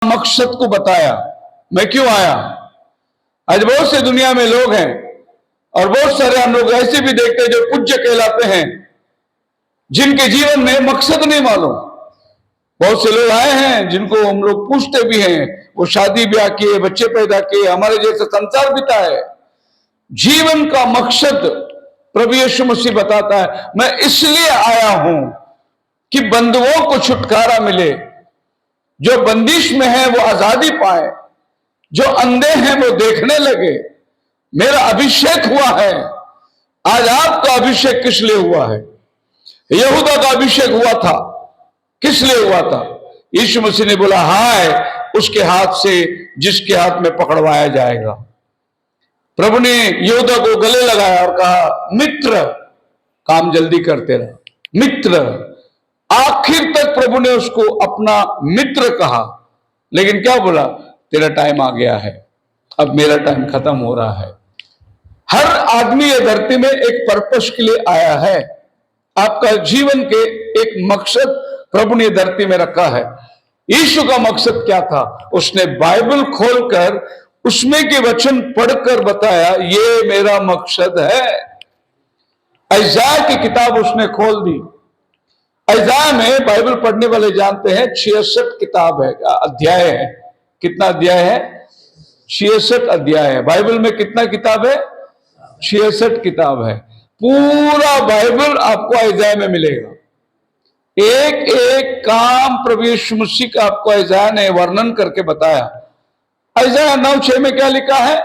मकसद को बताया, मैं क्यों आया। आज बहुत से दुनिया में लोग हैं और बहुत सारे हम लोग ऐसे भी देखते हैं जो पूज्य कहलाते हैं, जिनके जीवन में मकसद नहीं मालूम। बहुत से लोग आए हैं जिनको हम लोग पूछते भी हैं, वो शादी ब्याह किए, बच्चे पैदा किए, हमारे जैसे संसार बिता है। जीवन का मकसद प्रभु यीशु मसीह बताता है, मैं इसलिए आया हूं कि बंधुओं को छुटकारा मिले, जो बंदिश में है वो आजादी पाए, जो अंधे हैं वो देखने लगे। मेरा अभिषेक हुआ है। आज आपका अभिषेक किस लिए हुआ है? यहूदा का अभिषेक हुआ था, किस लिए हुआ था? यीशु मसीह ने बोला, हाय उसके हाथ से जिसके हाथ में पकड़वाया जाएगा। प्रभु ने यहूदा को गले लगाया और कहा, मित्र, काम जल्दी करते रहो, मित्र। आखिर तक प्रभु ने उसको अपना मित्र कहा, लेकिन क्या बोला? तेरा टाइम आ गया है, अब मेरा टाइम खत्म हो रहा है। हर आदमी ये धरती में एक पर्पस के लिए आया है। आपका जीवन के एक मकसद प्रभु ने धरती में रखा है। यीशु का मकसद क्या था? उसने बाइबल खोलकर उसमें के वचन पढ़कर बताया, ये मेरा मकसद है। यशायाह की किताब उसने खोल दी। यशायाह में बाइबल पढ़ने वाले जानते हैं 66 किताब है, अध्याय है। कितना अध्याय है? 66 अध्याय है। बाइबल में कितना किताब है? 66 किताब है। पूरा बाइबल आपको यशायाह में मिलेगा। एक एक काम प्रभु यीशु मसीह का आपको यशायाह ने वर्णन करके बताया। यशायाह 9:6 में क्या लिखा है?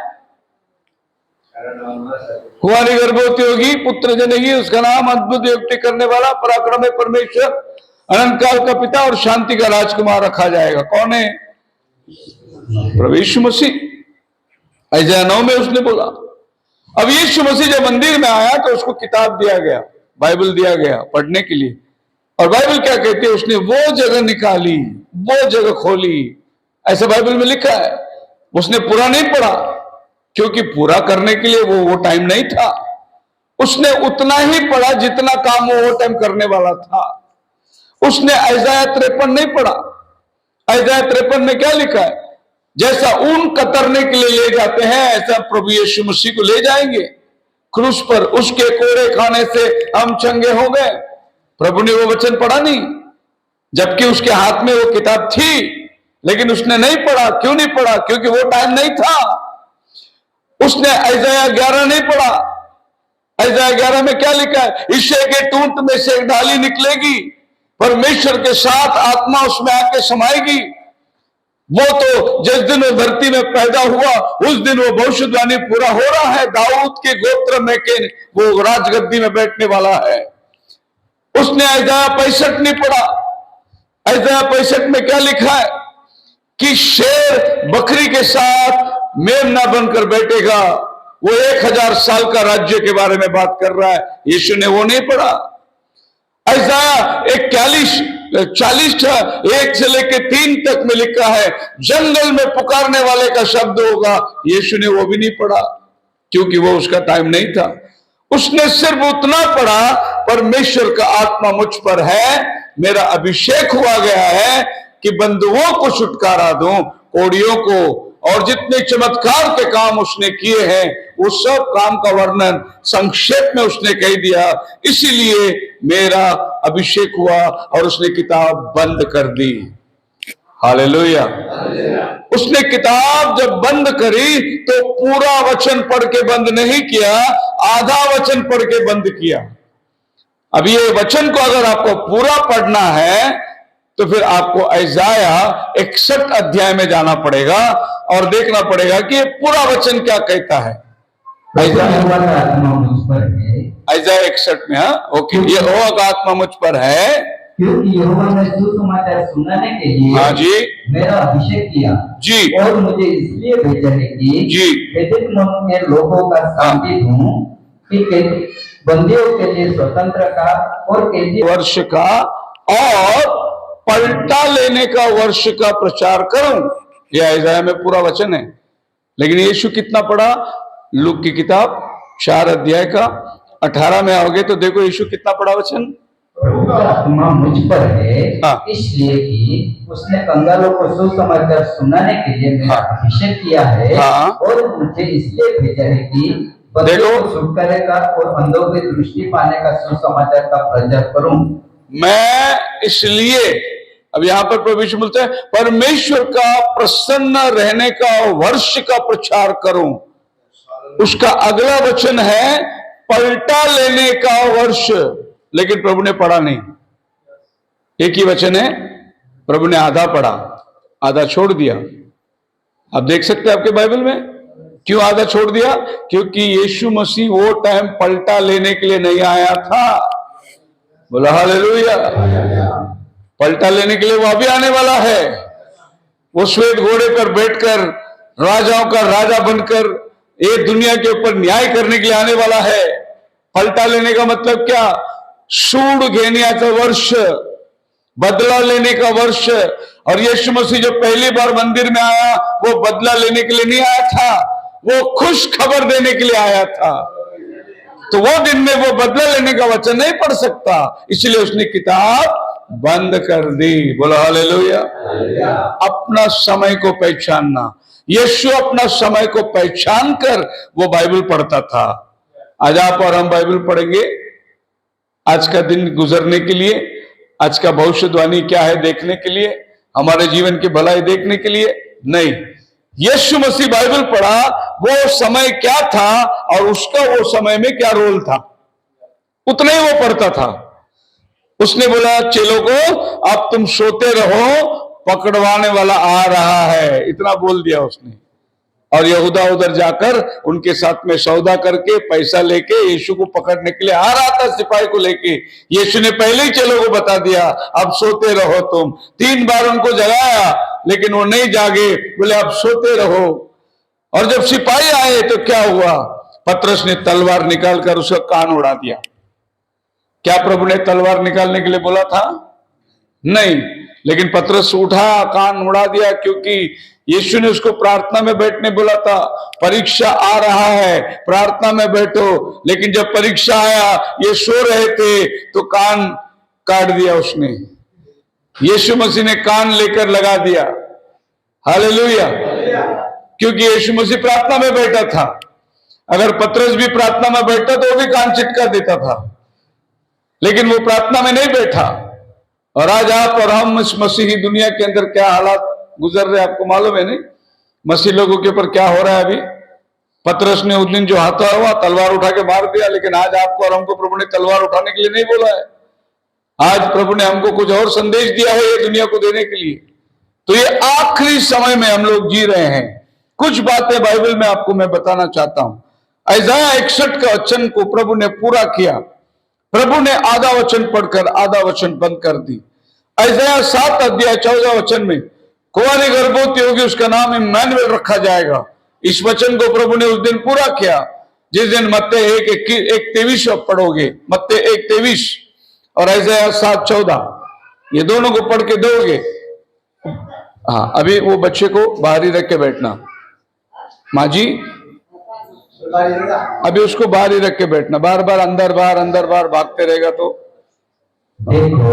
कुंवारी गर्भवती होगी, पुत्र जनेगी, उसका नाम अद्भुत युक्ति करने वाला, पराक्रम है परमेश्वर, अनंत काल का पिता और शांति का राजकुमार रखा जाएगा। कौन है? प्रभु यीशु मसीह। यशायाह 9 में उसने बोला। अब यीशु मसीह जब मंदिर में आया तो उसको किताब दिया गया, बाइबल दिया गया पढ़ने के लिए। और बाइबल क्या कहती है? उसने वो जगह निकाली, वो जगह खोली। ऐसा बाइबल में लिखा है। उसने पूरा नहीं पढ़ा, क्योंकि पूरा करने के लिए वो टाइम नहीं था। उसने उतना ही पढ़ा जितना काम वो टाइम करने वाला था। उसने यशायाह 53 नहीं पढ़ा। यशायाह 53 में क्या लिखा है? जैसा ऊन कतरने के लिए ले जाते हैं, ऐसा प्रभु यीशु मसीह को ले जाएंगे क्रूस पर। उसके कोड़े खाने से हम चंगे हो गए। प्रभु ने वो वचन पढ़ा नहीं, जबकि उसके हाथ में वो किताब थी, लेकिन उसने नहीं पढ़ा। क्यों नहीं पढ़ा? क्योंकि वो टाइम नहीं था। उसने यशायाह 11 नहीं पढ़ा। यशायाह 11 में क्या लिखा है? यिशै के टूंट में से एक डाली निकलेगी, परमेश्वर के साथ आत्मा उसमें आके समाएगी। वो तो जिस दिन वो धरती में पैदा हुआ उस दिन वो भविष्यवाणी पूरा हो रहा है। दाऊद के गोत्र में के वो राजगद्दी में बैठने वाला है। उसने यशायाह 65 नहीं पढ़ा। यशायाह 65 में क्या लिखा है? कि शेर बकरी के साथ मेमना बनकर बैठेगा। वो 1000 साल का राज्य के बारे में बात कर रहा है। यीशु ने वो नहीं पढ़ा। यशायाह 40 1 से लेकर 3 तक में लिखा है, जंगल में पुकारने वाले का शब्द होगा। यीशु ने वो भी नहीं पढ़ा, क्योंकि वो उसका टाइम नहीं था। उसने सिर्फ उतना पढ़ा, परमेश्वर का आत्मा मुझ पर है, मेरा अभिषेक हुआ गया है कि बंधुओं को छुटकारा दूं, कोड़ियों को। और जितने चमत्कार के काम उसने किए हैं, वो सब काम का वर्णन संक्षेप में उसने कह दिया। इसीलिए मेरा अभिषेक हुआ और उसने किताब बंद कर दी। हालेलुया। उसने किताब जब बंद करी तो पूरा वचन पढ़ के बंद नहीं किया, आधा वचन पढ़ के बंद किया। अब ये वचन को अगर आपको पूरा पढ़ना है तो फिर आपको यशायाह 61 अध्याय में जाना पड़ेगा और देखना पड़ेगा कि ये पूरा वचन क्या कहता है। यशायाह 61 में, हाँ ओके, ये यहोवा का आत्मा मुझ पर है, क्योंकि यहोवा ने सुसमाचार सुनाने के लिए, हाँ जी, मेरा अभिषेक किया जी, और मुझे इसलिए भेजा है कि जी, कैदिक मन के लोगों का शांति दूं, कि बंदियों के लिए स्वतंत्र का और कैदी वर्ष का और पलटा लेने का वर्ष का प्रचार करूं। यह यशायाह में पूरा वचन है। लेकिन यीशु कितना पढ़ा? लूक की किताब 4 अध्याय का 18 में आओगे तो देखो यीशु कितना पढ़ा वचन? प्रभु का आत्मा मुझ पर है, हाँ। इसलिए कि उसने कंगालों को सुसमाचार सुनाने के लिए मेरा हाँ। अभिषेक किया है, हाँ। और मुझे इसलिए भेजा है कि बंदियों देखो। को छुटकारे का और अंधों की दृष्टि पाने का सुसमाचार का प्रचार करूं। मैं इसलिए, अब यहां पर प्रभु यीशु बोलते हैं परमेश्वर का प्रसन्न रहने का वर्ष का प्रचार करूं। उसका अगला वचन है पलटा लेने का वर्ष, लेकिन प्रभु ने पढ़ा नहीं। एक ही वचन है, प्रभु ने आधा पढ़ा, आधा छोड़ दिया। आप देख सकते हैं आपके बाइबल में क्यों आधा छोड़ दिया? क्योंकि यीशु मसीह वो टाइम पलटा लेने के लिए नहीं आया था। बोला हालेलुया। पलटा लेने के लिए वो अभी आने वाला है। वो श्वेत घोड़े पर बैठकर राजाओं का राजा बनकर ये दुनिया के ऊपर न्याय करने के लिए आने वाला है। पलटा लेने का मतलब क्या? सूड घेण्याचं वर्ष, बदला लेने का वर्ष। और यीशु मसीह जो पहली बार मंदिर में आया वो बदला लेने के लिए नहीं आया था, वो खुश खबर देने के लिए आया था। तो वो दिन में वो बदला लेने का वचन नहीं पढ़ सकता, इसलिए उसने किताब बंद कर दी। बोलो हालेलुया। अपना समय को पहचानना, यीशु अपना समय को पहचान कर वो बाइबल पढ़ता था। आज आप और हम बाइबल पढ़ेंगे आज का दिन गुजरने के लिए, आज का भविष्यवाणी क्या है देखने के लिए, हमारे जीवन की भलाई देखने के लिए नहीं। यीशु मसीह बाइबल पढ़ा, वो समय क्या था और उसका वो समय में क्या रोल था, उतना ही वो पढ़ता था। उसने बोला चेलों को अब तुम सोते रहो, पकड़वाने वाला आ रहा है, इतना बोल दिया उसने। और यहूदा उधर जाकर उनके साथ में सौदा करके पैसा लेके यीशु को पकड़ने के लिए आ रहा था, सिपाही को लेके। यीशु ने पहले ही चेलों को बता दिया अब सोते रहो तुम। 3 बार उनको जगाया लेकिन वो नहीं जागे, बोले अब सोते रहो। और जब सिपाही आए तो क्या हुआ? पतरस ने तलवार निकालकर उसका कान उड़ा दिया। क्या प्रभु ने तलवार निकालने के लिए बोला था? नहीं, लेकिन पतरस उठा, कान उड़ा दिया, क्योंकि यीशु ने उसको प्रार्थना में बैठने बोला था। परीक्षा आ रहा है, प्रार्थना में बैठो। लेकिन जब परीक्षा आया, ये सो रहे थे तो कान काट दिया उसने। यीशु मसीह ने कान लेकर लगा दिया। हालेलुया। क्योंकि यीशु मसीह प्रार्थना में बैठा था। अगर पतरस भी प्रार्थना में बैठता तो वो भी कान चिटका देता था, लेकिन वो प्रार्थना में नहीं बैठा। और आज आप और हम इस मसीही दुनिया के अंदर क्या हालात गुजर रहे आपको मालूम है नहीं? मसीह लोगों के ऊपर क्या हो रहा है अभी। पतरस ने उस दिन जो हाथा हुआ तलवार उठा के मार दिया, लेकिन आज आपको और हमको प्रभु ने तलवार उठाने के लिए नहीं बोला है। आज प्रभु ने हमको कुछ और संदेश दिया है ये दुनिया को देने के लिए। तो ये आखिरी समय में हम लोग जी रहे हैं। कुछ बातें बाइबल में आपको मैं बताना चाहता हूं। यशायाह 61 का वचन को प्रभु ने पूरा किया। प्रभु ने आधा वचन पढ़कर आधा वचन बंद कर दी। यशायाह 7 अध्याय 14 वचन में कुंवारी गर्भवती होगी, उसका नाम इम्मानुएल रखा जाएगा। इस वचन को प्रभु ने उस दिन पूरा किया जिस दिन मत्ते 1:23 पढ़ोगे, मत्ते 1:23 और यशायाह 7:14, ये दोनों को पढ़ के दोगे। हाँ, अभी वो बच्चे को बाहर ही रख के बैठना, माँ जी अभी उसको बाहर ही रख के बैठना। बार बार अंदर बाहर भागते रहेगा तो। देखो,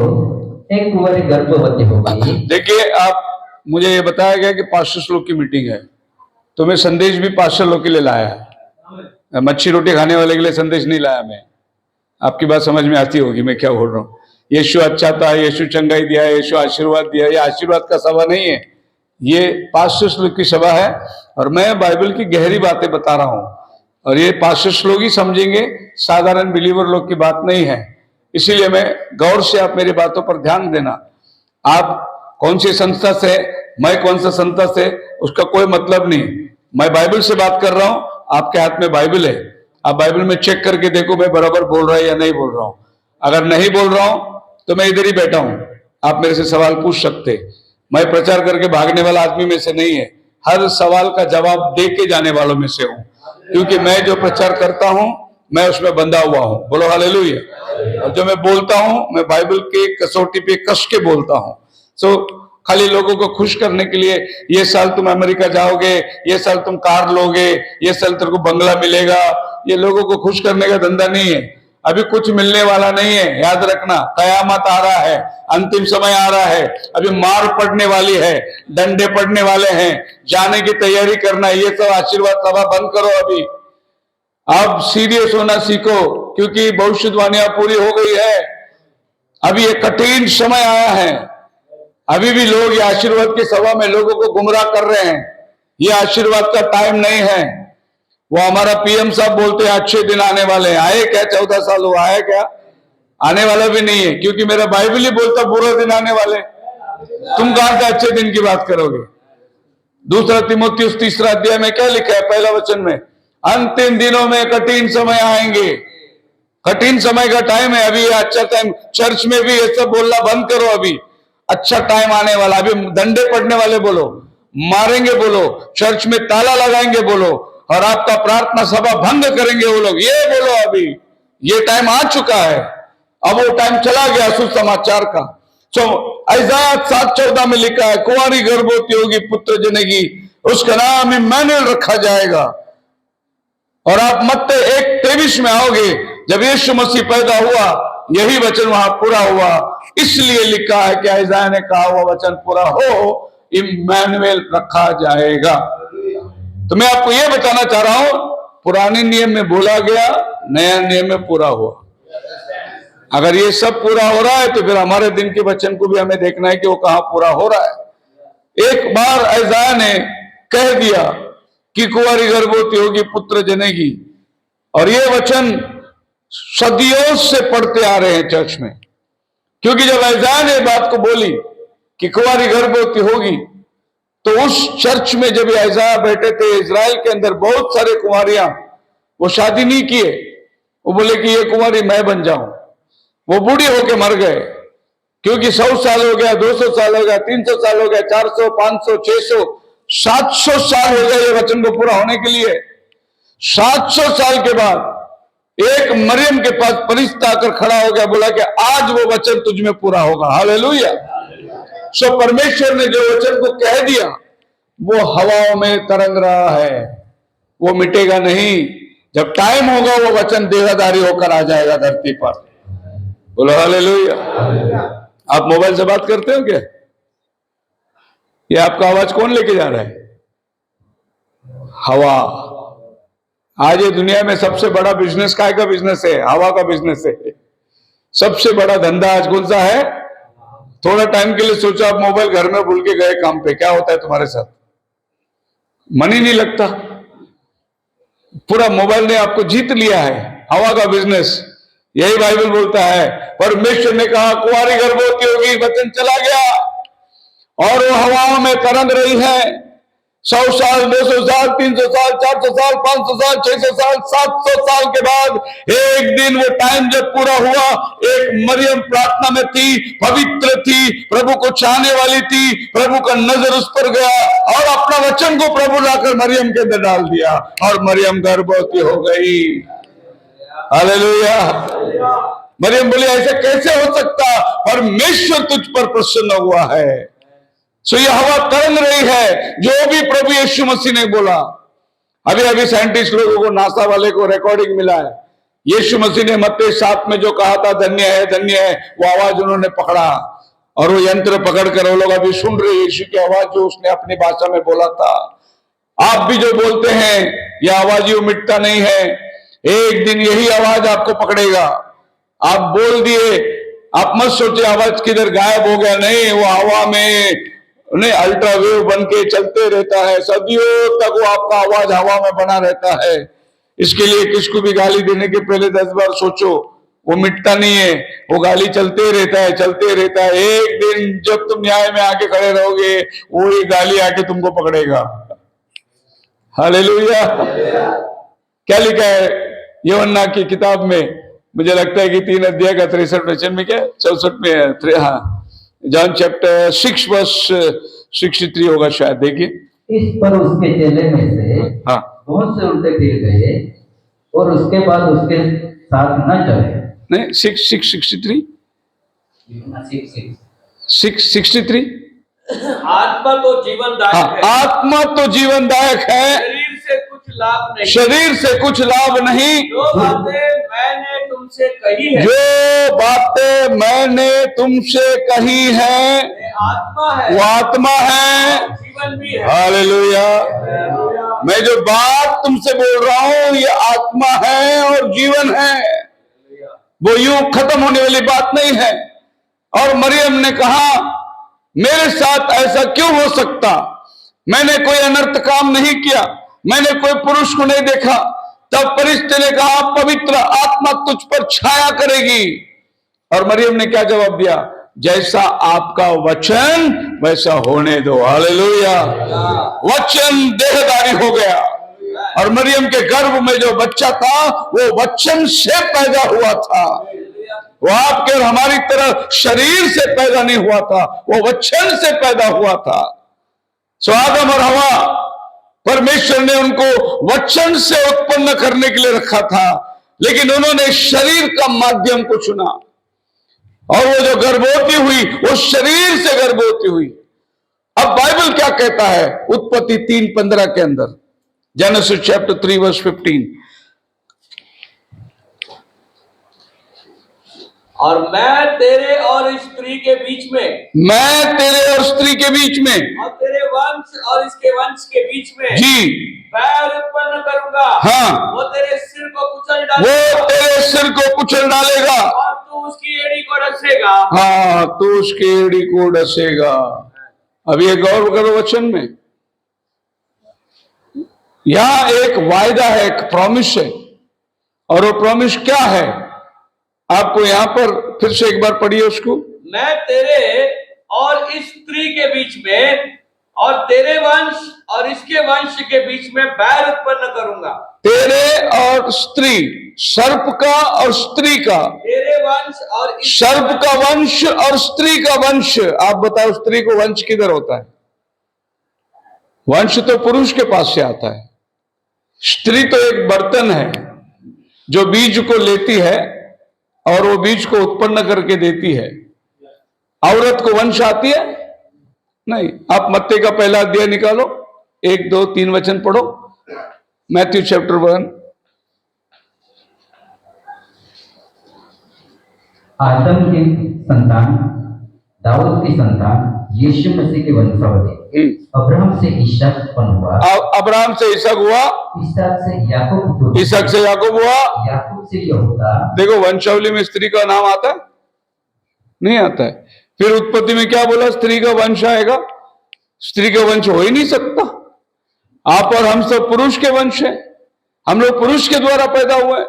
एक कुंवारी गर्भवती होगी। देखिए, आप मुझे ये बताया गया कि 500 लोग की मीटिंग है, तो मैं संदेश भी 500 लोग के लिए लाया है। मच्छी रोटी खाने वाले के लिए संदेश नहीं लाया मैं। आपकी बात समझ में आती होगी मैं क्या बोल रहा हूँ। यीशु अच्छा था, यीशु चंगाई दिया, यीशु आशीर्वाद दिया। ये आशीर्वाद का सभा नहीं है, ये 500 लोग की सभा है। और मैं बाइबल की गहरी बातें बता रहा हूँ, और ये 500 लोग ही समझेंगे, साधारण बिलीवर लोग की बात नहीं है। इसीलिए मैं गौर से आप मेरी बातों पर ध्यान देना। आप कौन सी संस्था से, मैं कौन सा संस्था से, उसका कोई मतलब नहीं। मैं बाइबल से बात कर रहा हूं, आपके हाथ में बाइबल है। आप बाइबल में चेक करके देखो मैं बराबर बोल रहा है या नहीं बोल रहा हूं। अगर नहीं बोल रहा हूं तो मैं इधर ही बैठा हूं, आप मेरे से सवाल पूछ सकते। मैं प्रचार करके भागने वाला आदमी में से नहीं है, हर सवाल का जवाब दे के जाने वालों में से हूं। क्योंकि मैं जो प्रचार करता हूं मैं उसमें बंधा हुआ हूं। बोलो हालेलुया। और जो मैं बोलता हूं मैं बाइबल के कसौटी पे कस के बोलता हूं। सो खाली लोगों को खुश करने के लिए, ये साल तुम अमेरिका जाओगे, ये साल तुम कार लोगे, ये साल तेरे को बंगला मिलेगा, ये लोगों को खुश करने का धंधा नहीं है। अभी कुछ मिलने वाला नहीं है, याद रखना। कयामत आ रहा है, अंतिम समय आ रहा है, अभी मार पड़ने वाली है, डंडे पड़ने वाले हैं, जाने की तैयारी करना। ये सब आशीर्वाद सभा बंद करो अभी। अब सीरियस होना सीखो, क्योंकि भविष्यवाणियां पूरी हो गई है। अभी ये कठिन समय आया है। अभी भी लोग ये आशीर्वाद की सभा में लोगों को गुमराह कर रहे हैं। ये आशीर्वाद का टाइम नहीं है। वो हमारा पीएम साहब बोलते हैं अच्छे दिन आने वाले हैं। आए क्या? 14 साल हुआ, आया क्या? आने वाला भी नहीं है, क्योंकि मेरा बाइबल ही बोलता बुरे दिन आने वाले। तुम कहां से अच्छे दिन की बात करोगे? दूसरा तीमुथियुस 3 अध्याय में क्या लिखा है? पहला वचन में, अंतिम दिनों में कठिन समय आएंगे। कठिन समय का टाइम है। अभी अच्छा टाइम, चर्च में भी ये सब बोलना बंद करो। अभी अच्छा टाइम आने वाला। अभी डंडे पड़ने वाले बोलो, मारेंगे बोलो, चर्च में ताला लगाएंगे बोलो, और आपका प्रार्थना सभा भंग करेंगे वो लोग, ये बोलो। अभी ये टाइम आ चुका है। अब वो टाइम चला गया सुसमाचार का। ऐसाया 7:14 में लिखा है, कुंवारी गर्भवती होगी, पुत्र जनेगी, उसका नाम इम्मानुएल रखा जाएगा। और आप मत्ती 1:23 में आओगे, जब यीशु मसीह पैदा हुआ, यही वचन वहां पूरा हुआ। इसलिए लिखा है कि ऐसाया ने कहा हुआ वचन पूरा हो, इम्मानुएल रखा जाएगा। तो मैं आपको यह बताना चाह रहा हूं, पुराने नियम में बोला गया, नया नियम में पूरा हुआ। अगर ये सब पूरा हो रहा है तो फिर हमारे दिन के वचन को भी हमें देखना है कि वो कहां पूरा हो रहा है। एक बार ऐसाया ने कह दिया कि कुंवारी गर्भवती होगी, पुत्र जनेगी, और ये वचन सदियों से पढ़ते आ रहे हैं चर्च में। क्योंकि जब ऐसाया ने बात को बोली कि कुंवारी गर्भवती होगी, तो उस चर्च में जब ऐसाया बैठे थे, इजराइल के अंदर बहुत सारे कुंवारियां, वो शादी नहीं किए। वो बोले कि ये कुंवारी मैं बन जाऊं। वो बूढ़ी होके मर गए, क्योंकि 100 साल हो गया, 200 साल हो गया, 300 साल हो गया, 400, 500, 600, 700 साल हो गए ये वचन को पूरा होने के लिए। 700 साल के बाद एक मरियम के पास फरिश्ता आकर खड़ा हो गया, बोला कि आज वो वचन तुझ में पूरा होगा। हालेलुया। सो परमेश्वर ने जो वचन को कह दिया, वो हवाओं में तरंग रहा है, वो मिटेगा नहीं। जब टाइम होगा वो वचन देहधारी होकर आ जाएगा धरती पर। बोलो हालेलुया। आप मोबाइल से बात करते हो क्या? ये आपका आवाज कौन लेके जा रहा है? हवा। आज ये दुनिया में सबसे बड़ा बिजनेस काय का बिजनेस है? हवा का बिजनेस है। सबसे बड़ा धंधा आज कौन सा है? थोड़ा टाइम के लिए सोचो, आप मोबाइल घर में भूल के गए काम पे, क्या होता है तुम्हारे साथ? मन ही नहीं लगता। पूरा मोबाइल ने आपको जीत लिया है। हवा का बिजनेस, यही बाइबल बोलता है। परमेश्वर ने कहा कुंवारी गर्भवती होगी, वचन चला गया, और वो हवाओं में तरंग रही है। 100 साल, 200 साल, 300 साल, 400 साल, 500 साल, 600 साल, 700 साल के बाद एक दिन वो टाइम जब पूरा हुआ, एक मरियम प्रार्थना में थी, पवित्र थी, प्रभु को चाहने वाली थी, प्रभु का नजर उस पर गया, और अपना वचन को प्रभु लाकर मरियम के अंदर डाल दिया, और मरियम गर्भवती हो गई। हालेलुया। मरियम बोली ऐसे कैसे हो सकता? परमेश्वर तुझ पर प्रसन्न हुआ है। सो ये हवा तरंग रही है, जो भी प्रभु यीशु मसीह ने बोला। अभी अभी साइंटिस्ट लोगों को, नासा वाले को रिकॉर्डिंग मिला है, यीशु मसीह ने मत्ती 7 में जो कहा था, धन्य है, धन्य है, वो आवाज उन्होंने पकड़ा, और वो यंत्र पकड़कर वो लोग अभी सुन रहे यीशु की आवाज, जो उसने अपनी भाषा में बोला था। आप भी जो बोलते हैं, यह आवाज ही मिटता नहीं है। एक दिन यही आवाज आपको पकड़ेगा। आप बोल दिए, आप मत सोचे आवाज किधर गायब हो गया, नहीं, वो हवा में नहीं, अल्ट्रावेव बन के चलते रहता है, सदियों तक वो आपका आवाज हवा में बना रहता है। इसके लिए किसको भी गाली देने के पहले 10 बार सोचो, वो मिटता नहीं है, वो गाली चलते रहता है, चलते रहता है। एक दिन जब तुम न्याय में आके खड़े रहोगे, वो ही गाली आके तुमको पकड़ेगा। हालेलुया। क्या लिखा है यूहन्ना की किताब में? मुझे लगता है कि 3 अध्याय का 63 वचन में, क्या 64 में, हाँ, जॉन चैप्टर 6 वर्स 63 होगा शायद। देखिए, इस पर उसके चेले में से हाँ, बहुत से उल्टे फिर गए, और उसके बाद उसके साथ न चले। नहीं, 663 663। आत्मा तो जीवनदायक हाँ, है, आत्मा तो जीवनदायक है, शरीर से कुछ लाभ नहीं। शरीर से कुछ लाभ नहीं। जो बातें मैंने तुमसे कही है जो बातें मैंने तुमसे कही हैं वे आत्मा है, वो आत्मा है, जीवन भी है। हालेलुया। हालेलुया। मैं जो बात तुमसे बोल रहा हूं ये आत्मा है और जीवन है, वो यूं खत्म होने वाली बात नहीं है। और मरियम ने कहा मेरे साथ ऐसा क्यों हो सकता, मैंने कोई अनर्थ काम नहीं किया, मैंने कोई पुरुष को नहीं देखा। तब फरिश्ते ने कहा पवित्र आत्मा तुझ पर छाया करेगी। और मरियम ने क्या जवाब दिया, जैसा आपका वचन वैसा होने दो। हालेलुया। वचन देहधारी हो गया और मरियम के गर्भ में जो बच्चा था वो वचन से पैदा हुआ था। वो आपके और हमारी तरह शरीर से पैदा नहीं हुआ था, वो वचन से पैदा हुआ था। सो आदम और हवा परमेश्वर ने उनको वचन से उत्पन्न करने के लिए रखा था, लेकिन उन्होंने शरीर का माध्यम को चुना और वो जो गर्भवती हुई वो शरीर से गर्भवती हुई। अब बाइबल क्या कहता है उत्पत्ति 3:15 के अंदर, जेनेसिस चैप्टर 3 वर्स 15, और मैं तेरे और स्त्री के बीच में, मैं तेरे और स्त्री के बीच में और तेरे वंश और इसके वंश के बीच में जी बैर उत्पन्न करूंगा। हाँ। वो तेरे सिर को कुचल वो डालेगा तेरे सिर को कुचल डालेगा और तू उसकी एड़ी को डसेगा। हाँ तू उसकी एड़ी को डसेगा। अब ये गौर करो वचन में, यहां एक वायदा है, एक प्रॉमिस है। और वो प्रॉमिस क्या है, आपको यहां पर फिर से एक बार पढ़िए उसको। मैं तेरे और इस स्त्री के बीच में और तेरे वंश और इसके वंश के बीच में बैर उत्पन्न करूंगा। तेरे और स्त्री, सर्प का और स्त्री का, तेरे वंश और सर्प का वंश और स्त्री का वंश। आप बताओ स्त्री को वंश किधर होता है? वंश तो पुरुष के पास से आता है। स्त्री तो एक बर्तन है जो बीज को लेती है और वो बीज को उत्पन्न करके देती है। औरत को वंश आती है नहीं। आप मत्ती का पहला अध्याय निकालो, 1, 2, 3 वचन पढ़ो। Matthew chapter 1। आदम की संतान, दाऊद की संतान, यीशु मसीह के वंशावली। अब्राहम से इसहाक उत्पन्न हुआ, अब्राहम से इसहाक हुआ, इसहाक से याकूब, इसहाक से याकूब हुआ, याकूब से यहूदा। देखो वंशावली में स्त्री का नाम आता है नहीं आता है। फिर उत्पत्ति में क्या बोला, स्त्री का वंश आएगा। स्त्री का वंश हो ही नहीं सकता। आप और हम सब पुरुष के वंश हैं, हम लोग पुरुष के द्वारा पैदा हुए।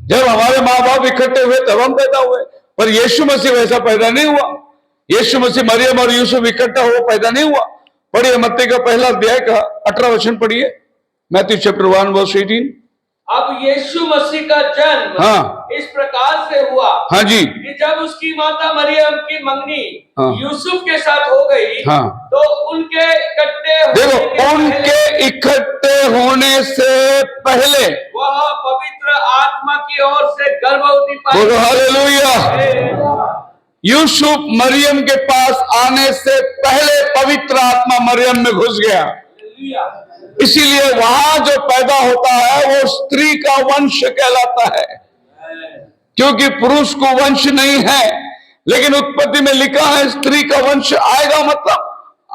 जब हमारे माँ बाप इकट्ठे हुए तब हम पैदा हुए, पर यीशु मसीह वैसा पैदा नहीं हुआ। यीशु मसीह मरियम और यूसुफ इकट्ठा हो पैदा नहीं हुआ। पढ़िए मत्ती का पहला अध्याय का 18 वचन पढ़िए, मैथ्यू चैप्टर 1 वर्स 18। अब यीशु मसीह का जन्म हाँ। इस प्रकार से हुआ हाँ जी, कि जब उसकी माता मरियम की मंगनी हाँ। यूसुफ के साथ हो गई, हाँ। तो उनके इकट्ठे देखो होने के उनके पहले इकट्ठे होने से पहले, वह पवित्र आत्मा की ओर से गर्भवती पाई। बोलो हालेलुया। यूसुफ मरियम के पास आने से पहले पवित्र आत्मा मरियम में घुस गया। हालेलुया। इसीलिए वहां जो पैदा होता है वो स्त्री का वंश कहलाता है, क्योंकि पुरुष को वंश नहीं है। लेकिन उत्पत्ति में लिखा है स्त्री का वंश आएगा, मतलब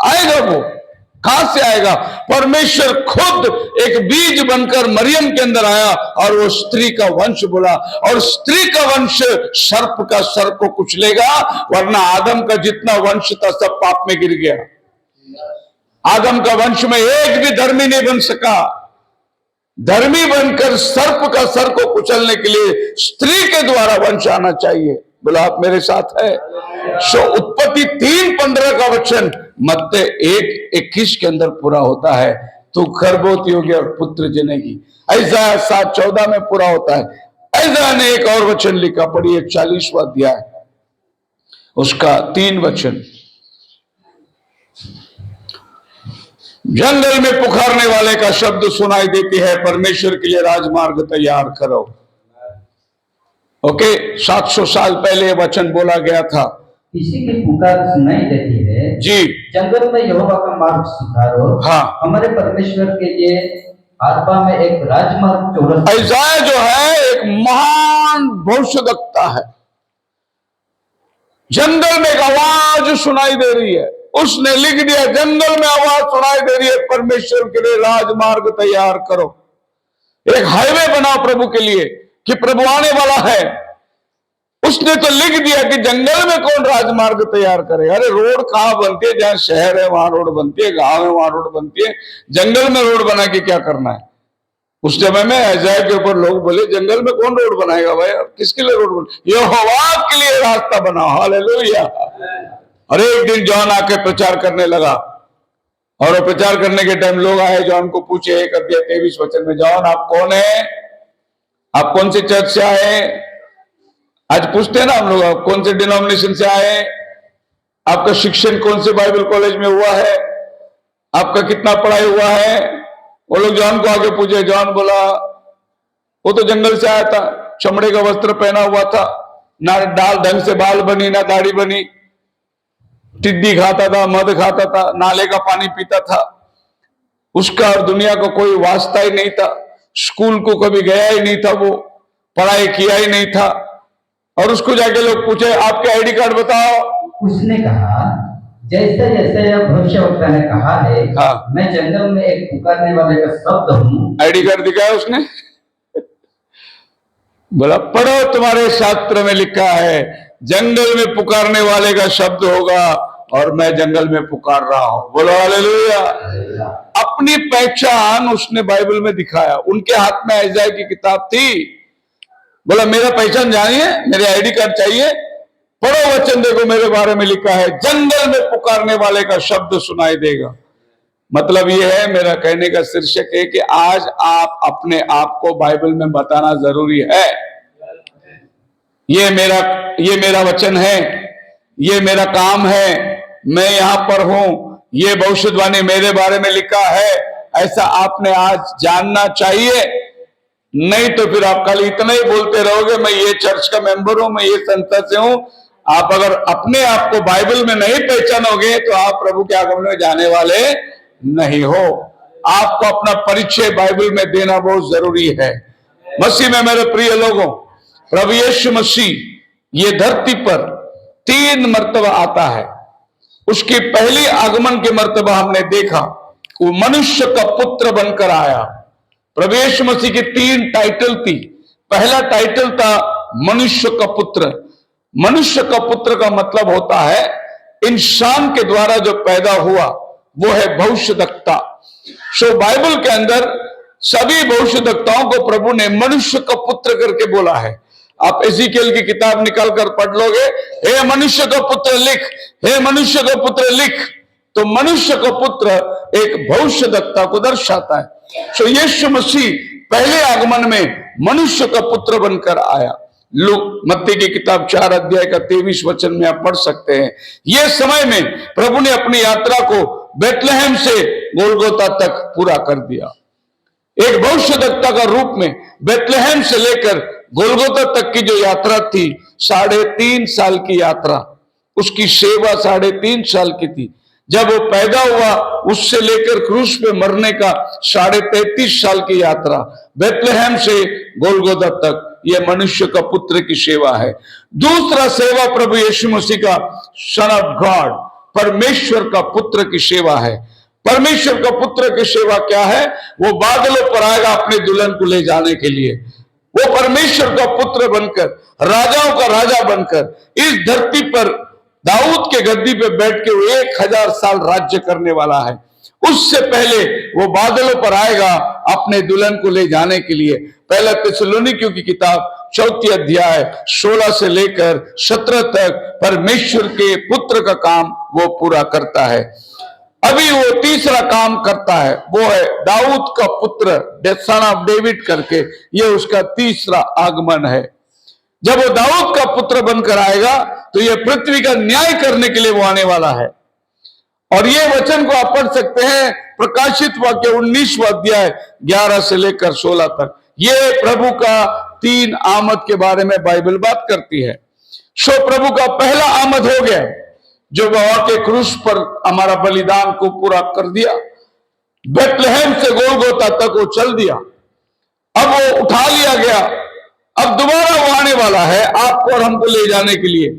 आएगा। वो कहां से आएगा? परमेश्वर खुद एक बीज बनकर मरियम के अंदर आया और वो स्त्री का वंश बोला। और स्त्री का वंश सर्प का सर को कुचलेगा, वरना आदम का जितना वंश था सब पाप में गिर गया। आदम का वंश में एक भी धर्मी नहीं बन सका। धर्मी बनकर सर्प का सर को कुचलने के लिए स्त्री के द्वारा वंश आना चाहिए। बोला आप मेरे साथ है? सो उत्पत्ति 3:15 का वचन मत्ती 1:21 के अंदर पूरा होता है, तू गर्भवती होगी और पुत्र जनेगी। ऐसा 7:14 में पूरा होता है। ऐसा ने एक और वचन लिखा, पढ़िए 40वां अध्याय उसका 3 वचन। जंगल में पुकारने वाले का शब्द सुनाई देती है, परमेश्वर के लिए राजमार्ग तैयार करो। ओके, 700 साल पहले वचन बोला गया था। किसी की पुकार सुनाई देती है जी, जंगल में यहोवा का मार्ग सुधारो। हाँ। हमारे परमेश्वर के लिए आत्मा में एक राजमार्ग चौरस ऐसाया जो है एक महान भविष्यवक्ता है। जंगल में एक आवाज सुनाई दे रही है, उसने लिख दिया, जंगल में आवाज सुनाई दे रही है, परमेश्वर के लिए राजमार्ग तैयार करो। एक हाईवे बनाओ प्रभु के लिए कि प्रभु आने वाला है। उसने तो लिख दिया कि जंगल में कौन राजमार्ग तैयार करे। अरे रोड कहां बनती है? जहां शहर है वहां रोड बनती है, गांव है वहां रोड बनती है। जंगल में रोड बना के क्या करना है? उस समय में ऐजाया के ऊपर लोग बोले, जंगल में कौन रोड बनाएगा भाई? किसके लिए रोड बना? यहोवा के लिए रास्ता बनाओ। हालेलुया। और एक दिन जॉन आके प्रचार करने लगा, और प्रचार करने के टाइम लोग आए, जॉन को पूछे 1 अध्याय 23 वचन में, जॉन आप कौन है? आप कौन से चर्च से आए? आज पूछते हैं ना हम लोग, आप कौन से डिनोमिनेशन से आए? आपका शिक्षण कौन से बाइबल कॉलेज में हुआ है? आपका कितना पढ़ाई हुआ है? वो लोग जॉन को आगे पूछे। जॉन बोला, वो तो जंगल से आया था, चमड़े का वस्त्र पहना हुआ था, ना डाल ढंग से बाल बनी, ना दाढ़ी बनी, टिड्डी खाता था, मध खाता था, नाले का पानी पीता था। उसका और दुनिया का कोई वास्ता ही नहीं था, स्कूल को कभी गया ही नहीं था, वो पढ़ाई किया ही नहीं था। और उसको जाके लोग पूछे, आपके आईडी कार्ड बताओ। उसने कहा, जैसे जैसे यह भविष्यवक्ता ने कहा है, हाँ। मैं जंगल में एक पुकारने वाले का शब्द हूँ। आईडी कार्ड दिखाया उसने। बोला, पढ़ो, तुम्हारे शास्त्र में लिखा है जंगल में पुकारने वाले का शब्द होगा, और मैं जंगल में पुकार रहा हूं। बोलो हालेलुया। अपनी पहचान उसने बाइबल में दिखाया। उनके हाथ में ऐजाया की किताब थी। बोला, मेरा पहचान जानिए, मेरे आईडी कार्ड चाहिए, पढ़ो वचन, देखो मेरे बारे में लिखा है, जंगल में पुकारने वाले का शब्द सुनाई देगा। मतलब ये है, मेरा कहने का शीर्षक है कि आज आप अपने आप को बाइबल में बताना जरूरी है। ये मेरा वचन है, ये मेरा काम है, मैं यहां पर हूं, ये भविष्यवाणी मेरे बारे में लिखा है, ऐसा आपने आज जानना चाहिए। नहीं तो फिर आप कल इतना ही बोलते रहोगे, मैं ये चर्च का मेंबर हूं, मैं ये संस्था से हूं। आप अगर अपने आप को बाइबल में नहीं पहचानोगे तो आप प्रभु के आगमन में जाने वाले नहीं हो। आपको अपना परिचय बाइबल में देना बहुत जरूरी है। मसीह में मेरे प्रिय लोगों, प्रभु यीशु मसीह ये धरती पर 3 मर्तबा आता है। उसकी पहली आगमन के मर्तबा हमने देखा, वो मनुष्य का पुत्र बनकर आया। प्रभु यीशु मसीह की 3 टाइटल थी। पहला टाइटल था मनुष्य का पुत्र। मनुष्य का पुत्र का मतलब होता है इंसान के द्वारा जो पैदा हुआ वो है भविष्यवक्ता। सो बाइबल के अंदर सभी भविष्यवक्ताओं को प्रभु ने मनुष्य का पुत्र करके बोला है। आप एजिकियल की किताब निकाल कर पढ़ लोगे, हे मनुष्य का पुत्र लिख, हे मनुष्य का पुत्र लिख। तो मनुष्य का पुत्र एक भविष्यवक्ता को दर्शाता है। सो यीशु मसीह पहले आगमन में मनुष्य का पुत्र बनकर आया। लूक मत्ती की किताब 4 अध्याय का 23 वचन में आप पढ़ सकते हैं। यह समय में प्रभु ने अपनी यात्रा को बेथलेहम से गोलगोता तक पूरा कर दिया। एक भविष्यवक्ता का रूप में बेथलेहम से लेकर गोलगोता तक की जो यात्रा थी, 3.5 साल की यात्रा, उसकी सेवा 3.5 साल की थी। जब वो पैदा हुआ उससे लेकर क्रूस पे मरने का 33.5 साल की यात्रा, बेथलेहम से गोलगोता तक, यह मनुष्य का पुत्र की सेवा है। दूसरा सेवा प्रभु यीशु मसीह का सन ऑफ गॉड, परमेश्वर का पुत्र की सेवा है। परमेश्वर का पुत्र की सेवा क्या है? वो बादलों पर आएगा अपने दुल्हन को ले जाने के लिए। वो परमेश्वर का पुत्र बनकर, राजाओं का राजा बनकर इस धरती पर दाऊद के गद्दी पे बैठ के वो 1000 साल राज्य करने वाला है। उससे पहले वो बादलों पर आएगा अपने दुल्हन को ले जाने के लिए। पहला थिस्सलुनीकियों की किताब 4 अध्याय 16 से लेकर 17 तक परमेश्वर के पुत्र का काम वो पूरा करता है। अभी वो तीसरा काम करता है, वो है दाऊद का पुत्र, सन ऑफ डेविड करके, ये उसका तीसरा आगमन है। जब वो दाऊद का पुत्र बनकर आएगा तो ये पृथ्वी का न्याय करने के लिए वो आने वाला है। और ये वचन को आप पढ़ सकते हैं प्रकाशित वाक्य 19वां अध्याय 11 से लेकर 16 तक। ये प्रभु का 3 आमद के बारे में बाइबल बात करती है। सो प्रभु का पहला आमद हो गया, जो वहां के क्रूस पर हमारा बलिदान को पूरा कर दिया। बेथलेहम से गोलगोता गोलगोता तक वो चल दिया, अब वो उठा लिया गया, अब दोबारा वो आने वाला है आपको और हमको ले जाने के लिए।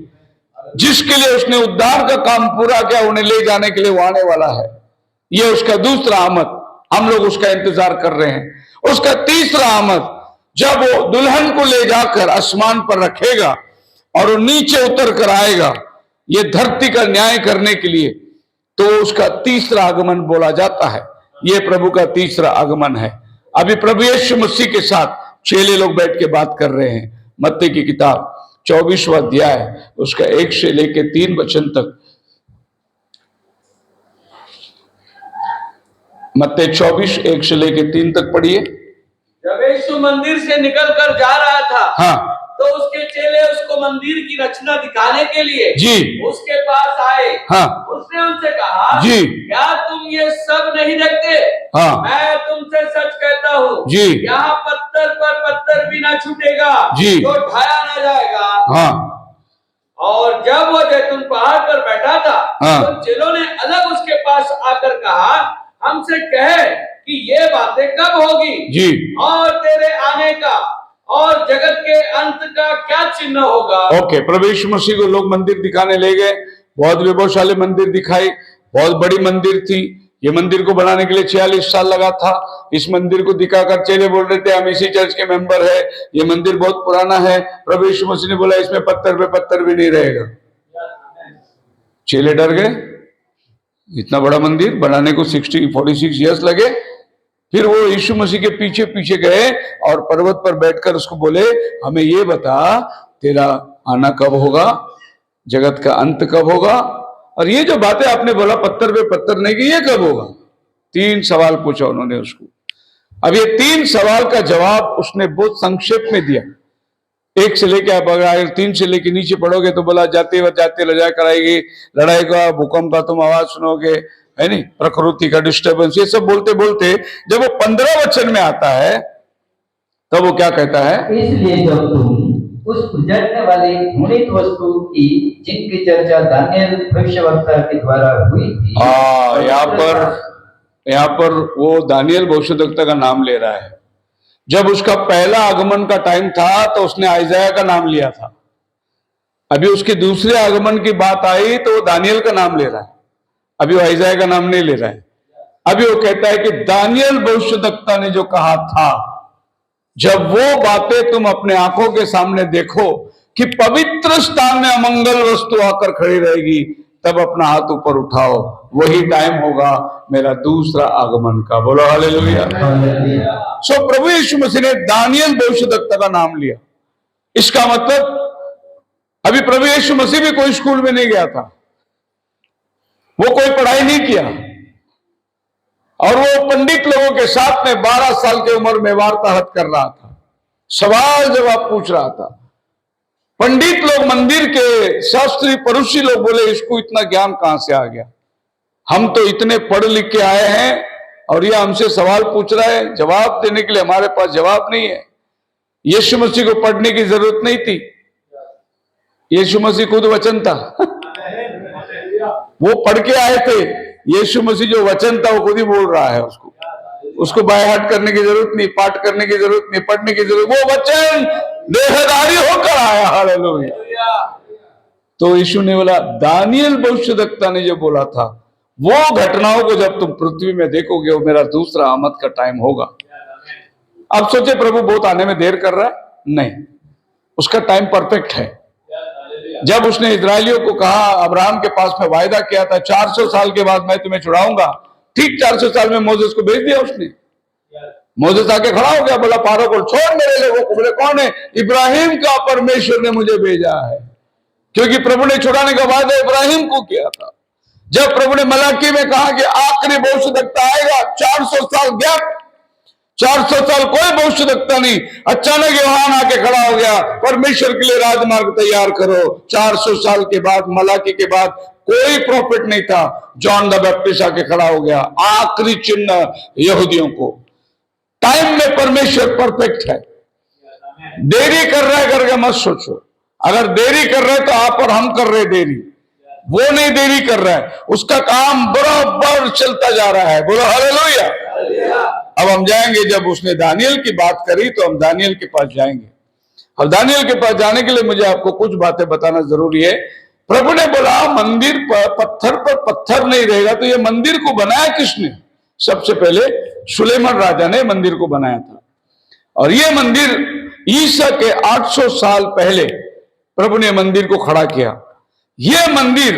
जिसके लिए उसने उद्धार का काम पूरा किया, उन्हें ले जाने के लिए वो आने वाला है। ये उसका दूसरा आमद, हम लोग उसका इंतजार कर रहे हैं। उसका तीसरा आमद, जब वो दुल्हन को ले जाकर आसमान पर रखेगा और वो नीचे उतर कर आएगा ये धरती का न्याय करने के लिए, तो उसका तीसरा आगमन बोला जाता है। ये प्रभु का तीसरा आगमन है। अभी प्रभु यीशु मसीह के साथ चेले लोग बैठ के बात कर रहे हैं। मत्ती की किताब 24वां अध्याय उसका 1 से लेके 3 वचन तक। मत्ती 24 1 से लेके 3 तक पढ़िए। जब यीशु मंदिर से निकलकर जा रहा था, हाँ तो उसके चेले उसको मंदिर की रचना दिखाने के लिए जी उसके पास आए। हाँ उसने उनसे कहा, जी क्या तुम ये सब नहीं देखते? हाँ मैं तुमसे सच कहता हूँ, जी यहाँ पत्थर पर पत्थर भी ना छूटेगा जी तो ढाया ना जाएगा। हाँ और जब वो जैतून पहाड़ पर बैठा था, हाँ। तो चेलों ने अलग उसके पास आकर कहा, हमसे कहे कि ये बातें कब होगी जी और तेरे आने का और जगत के अंत का क्या चिन्ह होगा। ओके, प्रभु यीशु मसीह को लोग मंदिर दिखाने ले गए। बहुत वैभवशाली मंदिर दिखाई, बहुत बड़ी मंदिर थी। ये मंदिर को बनाने के लिए 46 साल लगा था। इस मंदिर को दिखाकर चेले बोल रहे थे हम इसी चर्च के मेंबर है, ये मंदिर बहुत पुराना है। प्रभु यीशु मसीह ने बोला इसमें पत्थर पे पत्थर भी नहीं रहेगा। चेले डर गए, इतना बड़ा मंदिर बनाने को 46 ईयर्स लगे। फिर वो यीशु मसीह के पीछे पीछे गए और पर्वत पर बैठकर उसको बोले हमें ये बता तेरा आना कब होगा, जगत का अंत कब होगा, और ये जो बातें आपने बोला पत्थर पे पत्थर नहीं की, ये कब होगा। 3 सवाल पूछा उन्होंने उसको। अब ये 3 सवाल का जवाब उसने बहुत संक्षेप में दिया। 1 से लेके आप अगर 3 से लेके नीचे पढ़ोगे तो बोला जाते लड़ाई कराएगी, लड़ाई का भूकंप का तुम आवाज सुनोगे, है नहीं, प्रकृति का डिस्टर्बेंस, ये सब बोलते बोलते जब वो 15 वचन में आता है तब वो क्या कहता है, इसलिए जब तुम उस उजड़ने वाली घृणित वस्तु की जिनकी चर्चा दानियल भविष्यवक्ता के द्वारा हुई थी, यहाँ पर वो दानियल भविष्यवक्ता का नाम ले रहा है। जब उसका पहला आगमन का टाइम था तो उसने आइजाया का नाम लिया था। अभी उसके दूसरे आगमन की बात आई तो वो दानियल का नाम ले रहा है, अभी वो आइजाया का नाम नहीं ले रहा है। अभी वो कहता है कि दानियल भविष्यवक्ता ने जो कहा था, जब वो बातें तुम अपने आंखों के सामने देखो कि पवित्र स्थान में अमंगल वस्तु आकर खड़ी रहेगी, तब अपना हाथ ऊपर उठाओ, वही टाइम होगा मेरा दूसरा आगमन का। बोलो हालेलुया। सो प्रभु यीशु मसीह ने दानियल भविष्यवक्ता का नाम लिया। इसका मतलब अभी प्रभु यीशु मसीह भी कोई स्कूल में नहीं गया था, वो कोई पढ़ाई नहीं किया, और वो पंडित लोगों के साथ में 12 साल की उम्र में वार्तालाप कर रहा था, सवाल जवाब पूछ रहा था। पंडित लोग, मंदिर के शास्त्री परुषी लोग बोले इसको इतना ज्ञान कहां से आ गया, हम तो इतने पढ़ लिख के आए हैं और ये हमसे सवाल पूछ रहा है, जवाब देने के लिए हमारे पास जवाब नहीं है। यीशु मसीह को पढ़ने की जरूरत नहीं थी, यीशु मसीह खुद वचन था वो पढ़ के आए थे। यीशु मसीह जो वचन था वो खुद ही बोल रहा है, उसको बाय हार्ट करने की जरूरत नहीं, पाठ करने की जरूरत नहीं, पढ़ने की जरूरत, वो वचन देहधारी होकर आया। हालेलुया। तो यीशु ने बोला, दानियल भविष्यवक्ता ने जो बोला था वो घटनाओं को जब तुम पृथ्वी में देखोगे वो मेरा दूसरा आमद का टाइम होगा। अब सोचे प्रभु बहुत आने में देर कर रहा है, नहीं, उसका टाइम परफेक्ट है। जब उसने इजरायलियों को कहा, अब्राहम के पास में वायदा किया था 400 साल के बाद मैं तुम्हें छुड़ाऊंगा, ठीक 400 साल में मोसेस को भेज दिया उसने। मोसेस आके खड़ा हो गया, बोला फारो को छोड़ मेरे लोगों को। बोले कौन है? इब्राहिम का परमेश्वर ने मुझे भेजा है, क्योंकि प्रभु ने छुड़ाने का वादा इब्राहिम को किया था। जब प्रभु ने मलाकी में कहा कि आखिरी भविष्यवक्ता आएगा, 400 साल गैप, 400 साल कोई भविष्यवक्ता नहीं, अचानक यूहान आके खड़ा हो गया, परमेश्वर के लिए राजमार्ग तैयार करो। 400 साल के बाद, मलाकी के बाद कोई प्रॉफिट नहीं था, जॉन द बैप्टिस्ट आके खड़ा हो गया, आखिरी चिन्ह यहूदियों को। टाइम में परमेश्वर परफेक्ट है। देरी कर रहा है करके मत सोचो, अगर देरी कर रहे तो आप और हम कर रहे देरी, वो नहीं देरी कर रहा है, उसका काम बराबर चलता जा रहा है। बोलो हालेलुया। अब हम जाएंगे, जब उसने दानियल की बात करी तो हम दानियल के पास जाएंगे। अब दानियल के पास जाने के लिए मुझे आपको कुछ बातें बताना जरूरी है। प्रभु ने बोला मंदिर पर पत्थर नहीं रहेगा, तो ये मंदिर को बनाया किसने? सबसे पहले सुलेमान राजा ने मंदिर को बनाया था। और ये मंदिर ईसा के 800 साल पहले प्रभु ने मंदिर को खड़ा किया। यह मंदिर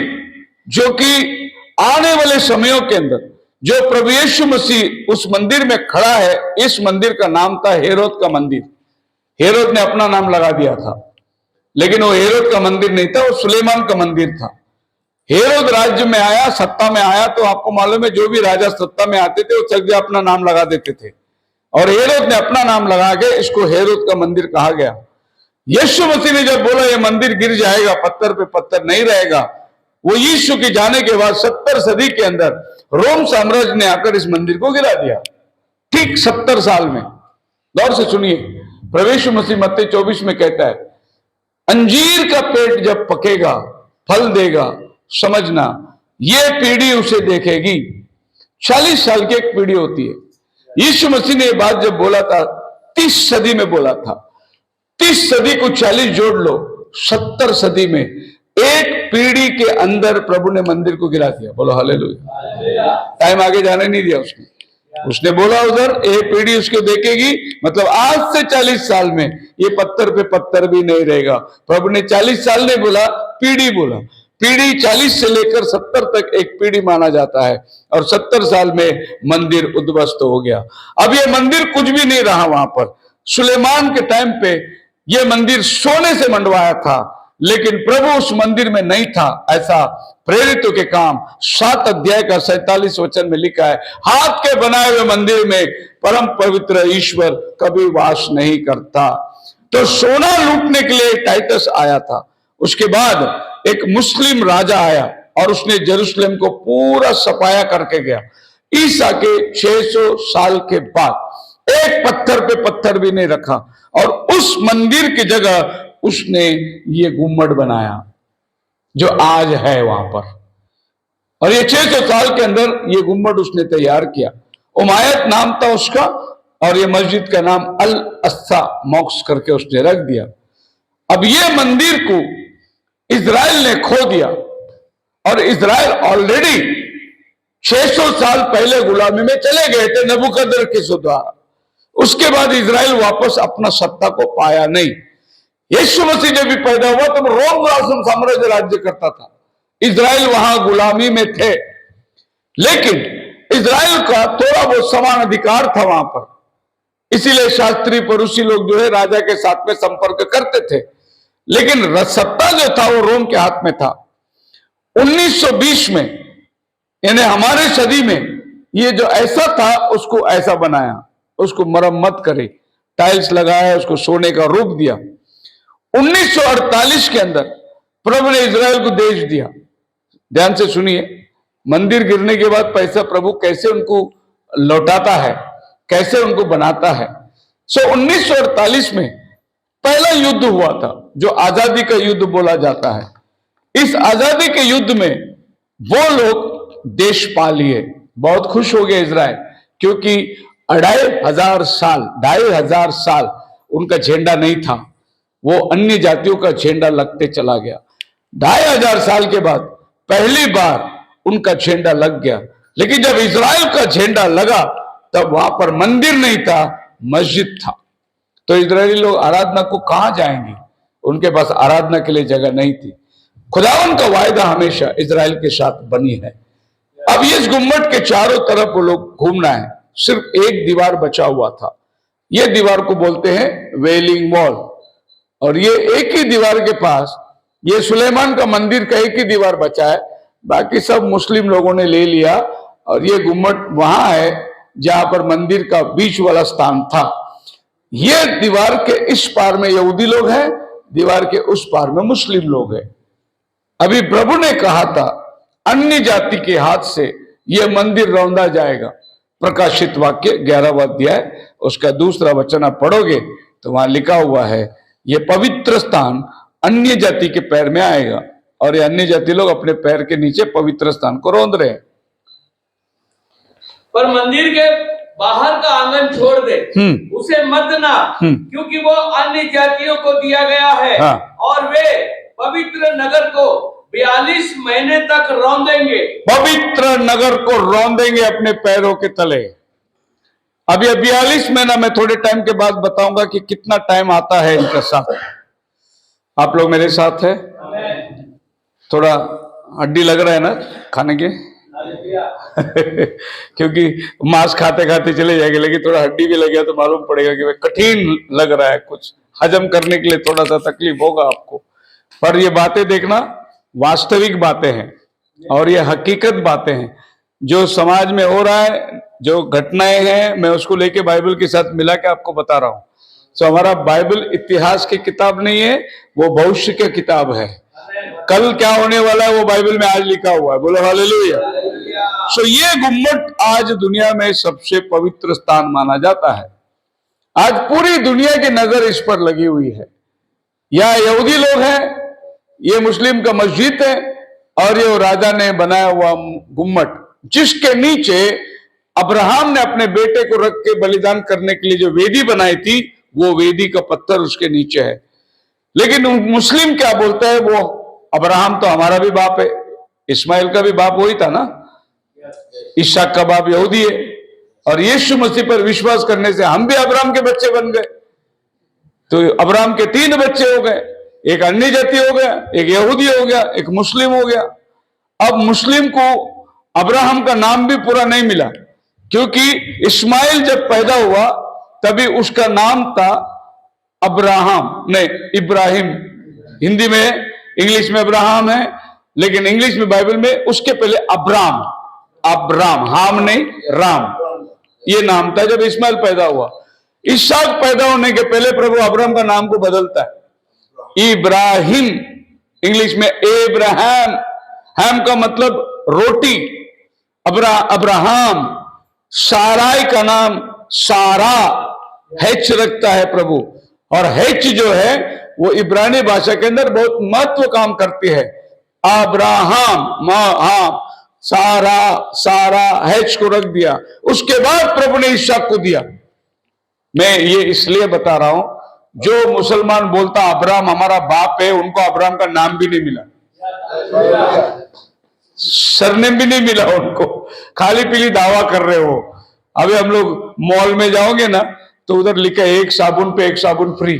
जो कि आने वाले समयों के अंदर जो प्रभु यीशु मसीह उस मंदिर में खड़ा है, इस मंदिर का नाम था हेरोद का मंदिर। हेरोद ने अपना नाम लगा दिया था, लेकिन वो हेरोद का मंदिर नहीं था, वो सुलेमान का मंदिर था। हेरोद राज्य में आया, सत्ता में आया, तो आपको मालूम है जो भी राजा सत्ता में आते थे वो चल के अपना नाम लगा देते थे, और हेरोद ने अपना नाम लगा के इसको हेरोद का मंदिर कहा गया। यीशु मसीह ने जब बोला ये मंदिर गिर जाएगा, पत्थर पे पत्थर नहीं रहेगा, वो यीशु के जाने के बाद 70 सदी के अंदर रोम साम्राज्य ने आकर इस मंदिर को गिरा दिया। ठीक 70 साल में। गौर से सुनिए, प्रभु यीशु मसीह मत्ती 24 में कहता है, अंजीर का पेड़ जब पकेगा फल देगा, समझना ये पीढ़ी उसे देखेगी। 40 साल की एक पीढ़ी होती है। यीशु मसीह ने ये बात जब बोला था 30 सदी में बोला था। 30 सदी को 40 जोड़ लो, 70 सदी में एक पीढ़ी के अंदर प्रभु ने मंदिर को गिरा दिया। बोलो हालेलुया। टाइम आगे जाने नहीं दिया उसने बोला उधर एक पीढ़ी उसको देखेगी, मतलब आज से 40 साल में ये पत्थर पे पत्थर भी नहीं रहेगा। प्रभु ने 40 साल नहीं बोला, पीढ़ी बोला। पीढ़ी 40 से लेकर 70 तक एक पीढ़ी माना जाता है, और 70 साल में मंदिर उद्ध्वस्त हो गया। अब ये मंदिर कुछ भी नहीं रहा वहां पर। सुलेमान के टाइम पे ये मंदिर सोने से मंडवाया था, लेकिन प्रभु उस मंदिर में नहीं था। ऐसा प्रेरितों के काम 7 अध्याय का 47 वचन में लिखा है, हाथ के बनाए हुए मंदिर में परम पवित्र ईश्वर कभी वास नहीं करता। तो सोना लूटने के लिए टाइटस आया था। उसके बाद एक मुस्लिम राजा आया और उसने जेरूशलेम को पूरा सफाया करके गया। ईसा के 600 साल के बाद एक पत्थर पे पत्थर भी नहीं रखा, और उस मंदिर की जगह उसने ये गुम्बद बनाया जो आज है वहां पर। और ये 600 साल के अंदर ये गुम्बद उसने तैयार किया। उमायत नाम था उसका, और ये मस्जिद का नाम अल अस्सा मॉक्स करके उसने रख दिया। अब ये मंदिर को इजराइल ने खो दिया, और इजराइल ऑलरेडी 600 साल पहले गुलामी में चले गए थे नबूकदनेस्सर द्वारा। उसके बाद इजराइल वापस अपना सत्ता को पाया नहीं। यीशु मसीह जब भी पैदा हुआ तो रोम साम्राज्य राज्य करता था, इजराइल वहां गुलामी में थे, लेकिन इजराइल का थोड़ा बहुत समान अधिकार था वहां पर। इसीलिए शास्त्री परूसी लोग जो है राजा के साथ में संपर्क करते थे, लेकिन सत्ता जो था वो रोम के हाथ में था। 1920 में यानी हमारे सदी में ये जो ऐसा था उसको ऐसा बनाया, उसको मरम्मत करे, टाइल्स लगाया, उसको सोने का रूप दिया। 1948 के अंदर प्रभु ने इजराइल को देश दिया। ध्यान से सुनिए, मंदिर गिरने के बाद पैसा प्रभु कैसे उनको लौटाता है, कैसे उनको बनाता है। 1948 में पहला युद्ध हुआ था जो आजादी का युद्ध बोला जाता है। इस आजादी के युद्ध में वो लोग देश पा लिए, बहुत खुश हो गए इजराइल, क्योंकि 2500 साल उनका झंडा नहीं था, वो अन्य जातियों का झंडा लगते चला गया। 2500 साल के बाद पहली बार उनका झंडा लग गया। लेकिन जब इजराइल का झंडा लगा तब वहां पर मंदिर नहीं था, मस्जिद था। तो इजरायली लोग आराधना को कहां जाएंगे, उनके पास आराधना के लिए जगह नहीं थी। खुदावन का वायदा हमेशा इजराइल के साथ बनी है। अब इस गुम्बद के चारों तरफ वो लोग घूमना है, सिर्फ एक दीवार बचा हुआ था। ये दीवार को बोलते हैं वेलिंग वॉल, और ये एक ही दीवार के पास ये सुलेमान का मंदिर का एक ही दीवार बचा है, बाकी सब मुस्लिम लोगों ने ले लिया। और ये गुम्बद वहां है जहां पर मंदिर का बीच वाला स्थान था। ये दीवार के इस पार में यहूदी लोग हैं, दीवार के उस पार में मुस्लिम लोग हैं। अभी प्रभु ने कहा था अन्य जाति के हाथ से यह मंदिर रौंदा जाएगा। प्रकाशित वाक्य 11वां अध्याय उसका 2 वचन आप पढ़ोगे तो वहां लिखा हुआ है, ये पवित्र स्थान अन्य जाति के पैर में आएगा, और ये अन्य जाति लोग अपने पैर के नीचे पवित्र स्थान को रौंद रहे हैं। पर मंदिर के बाहर का आंगन छोड़ दे, उसे मत ना, क्योंकि वो अन्य जातियों को दिया गया है। हाँ। और वे पवित्र नगर को 42 महीने तक रौंदेंगे। पवित्र नगर को रौंदेंगे अपने पैरों के तले। अब ये 42 महीना मैं थोड़े टाइम के बाद बताऊंगा कि कितना टाइम आता है इनके साथ। आप लोग मेरे साथ है? थोड़ा हड्डी लग रहा है ना खाने के क्योंकि मांस खाते खाते चले जाएंगे, लेकिन थोड़ा हड्डी भी लग गया तो मालूम पड़ेगा कि भाई कठिन लग रहा है, कुछ हजम करने के लिए थोड़ा सा तकलीफ होगा आपको। पर ये बातें देखना वास्तविक बातें हैं और ये हकीकत बातें हैं जो समाज में हो रहा है, जो घटनाएं हैं, मैं उसको लेके बाइबल के साथ मिला के आपको बता रहा हूं। तो हमारा बाइबल इतिहास की किताब नहीं है, वो भविष्य की किताब है। कल क्या होने वाला है वो बाइबल में आज लिखा हुआ है। बोलो हालेलुया। सो ये गुम्मट आज दुनिया में सबसे पवित्र स्थान माना जाता है। आज पूरी दुनिया की नजर इस पर लगी हुई है। यहाँ यहूदी लोग हैं, ये मुस्लिम का मस्जिद है और ये राजा ने बनाया हुआ गुम्मट, जिसके नीचे अब्राहम ने अपने बेटे को रख के बलिदान करने के लिए जो वेदी बनाई थी, वो वेदी का पत्थर उसके नीचे है। लेकिन मुस्लिम क्या बोलता है, वो अब्राहम तो हमारा भी बाप है, इस्माइल का भी बाप वही था ना, इसहाक का बाप यहूदी है, और यीशु मसीह पर विश्वास करने से हम भी अब्राहम के बच्चे बन गए। तो अब्राहम के 3 बच्चे हो गए, एक अन्य जाति हो गया, एक यहूदी हो गया, एक मुस्लिम हो गया। अब मुस्लिम को अब्राहम का नाम भी पूरा नहीं मिला, क्योंकि इस्माइल जब पैदा हुआ तभी उसका नाम था अब्राहम, नहीं इब्राहिम। हिंदी में, इंग्लिश में अब्राहम है, लेकिन इंग्लिश में बाइबल में उसके पहले अब्राम, अब्राम, हाम नहीं राम, ये नाम था जब इस्माइल पैदा हुआ। इसहाक पैदा होने के पहले प्रभु अब्राम का नाम को बदलता है, इब्राहिम, इंग्लिश में एब्राहम। हैम का मतलब रोटी, अब्राहम। साराई का नाम सारा, हेच रखता है प्रभु, और हेच जो है वो इब्रानी भाषा के अंदर बहुत महत्व काम करती है। अब्राहम, हाँ, सारा, सारा, हेच को रख दिया। उसके बाद प्रभु ने इसहाक को दिया। मैं ये इसलिए बता रहा हूं, जो मुसलमान बोलता अब्राहम हमारा बाप है, उनको अब्राहम का नाम भी नहीं मिला, सरनेम भी नहीं मिला उनको, खाली पीली दावा कर रहे हो। अभी हम लोग मॉल में जाओगे ना तो उधर लिखा है 1 साबुन पे 1 साबुन फ्री,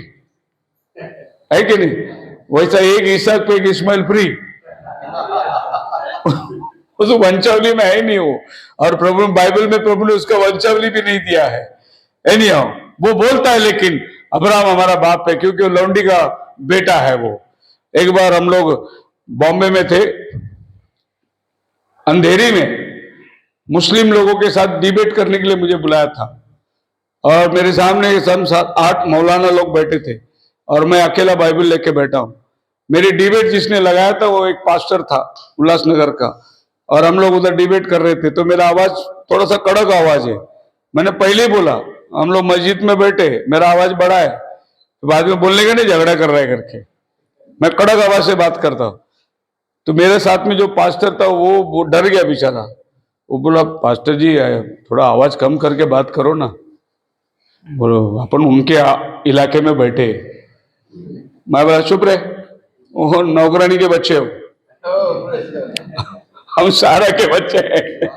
है कि नहीं? वैसा 1 इसहाक पे 1 इस्माइल फ्री उस वंशावली में है नहीं वो, और प्रभु बाइबल में प्रभु ने उसका वंशावली भी नहीं दिया है। एनीहाउ वो बोलता है लेकिन अब्राहम हमारा बाप है, क्योंकि वो लौंडी का बेटा है वो। एक बार हम लोग बॉम्बे में थे, अंधेरी में, मुस्लिम लोगों के साथ डिबेट करने के लिए मुझे बुलाया था, और मेरे सामने 7-8 मौलाना लोग बैठे थे और मैं अकेला बाइबल लेके बैठा हूं। मेरी डिबेट जिसने लगाया था वो एक पास्टर था उल्लासनगर का, और हम लोग उधर डिबेट कर रहे थे। तो मेरा आवाज थोड़ा सा कड़क आवाज है, मैंने पहले ही बोला, हम लोग मस्जिद में बैठे, मेरा आवाज बड़ा है, तो बाद में बोलने का नहीं, झगड़ा कर रहा है करके, मैं कड़क आवाज से बात करता हूं। तो मेरे साथ में जो पास्टर था वो डर गया बेचारा, वो बोला पास्टर जी थोड़ा आवाज कम करके बात करो ना। बोलो अपन उनके इलाके में बैठे, मैं बोला चुप रहे, वो नौकरानी के बच्चे हो, हम सारा के बच्चे हैं,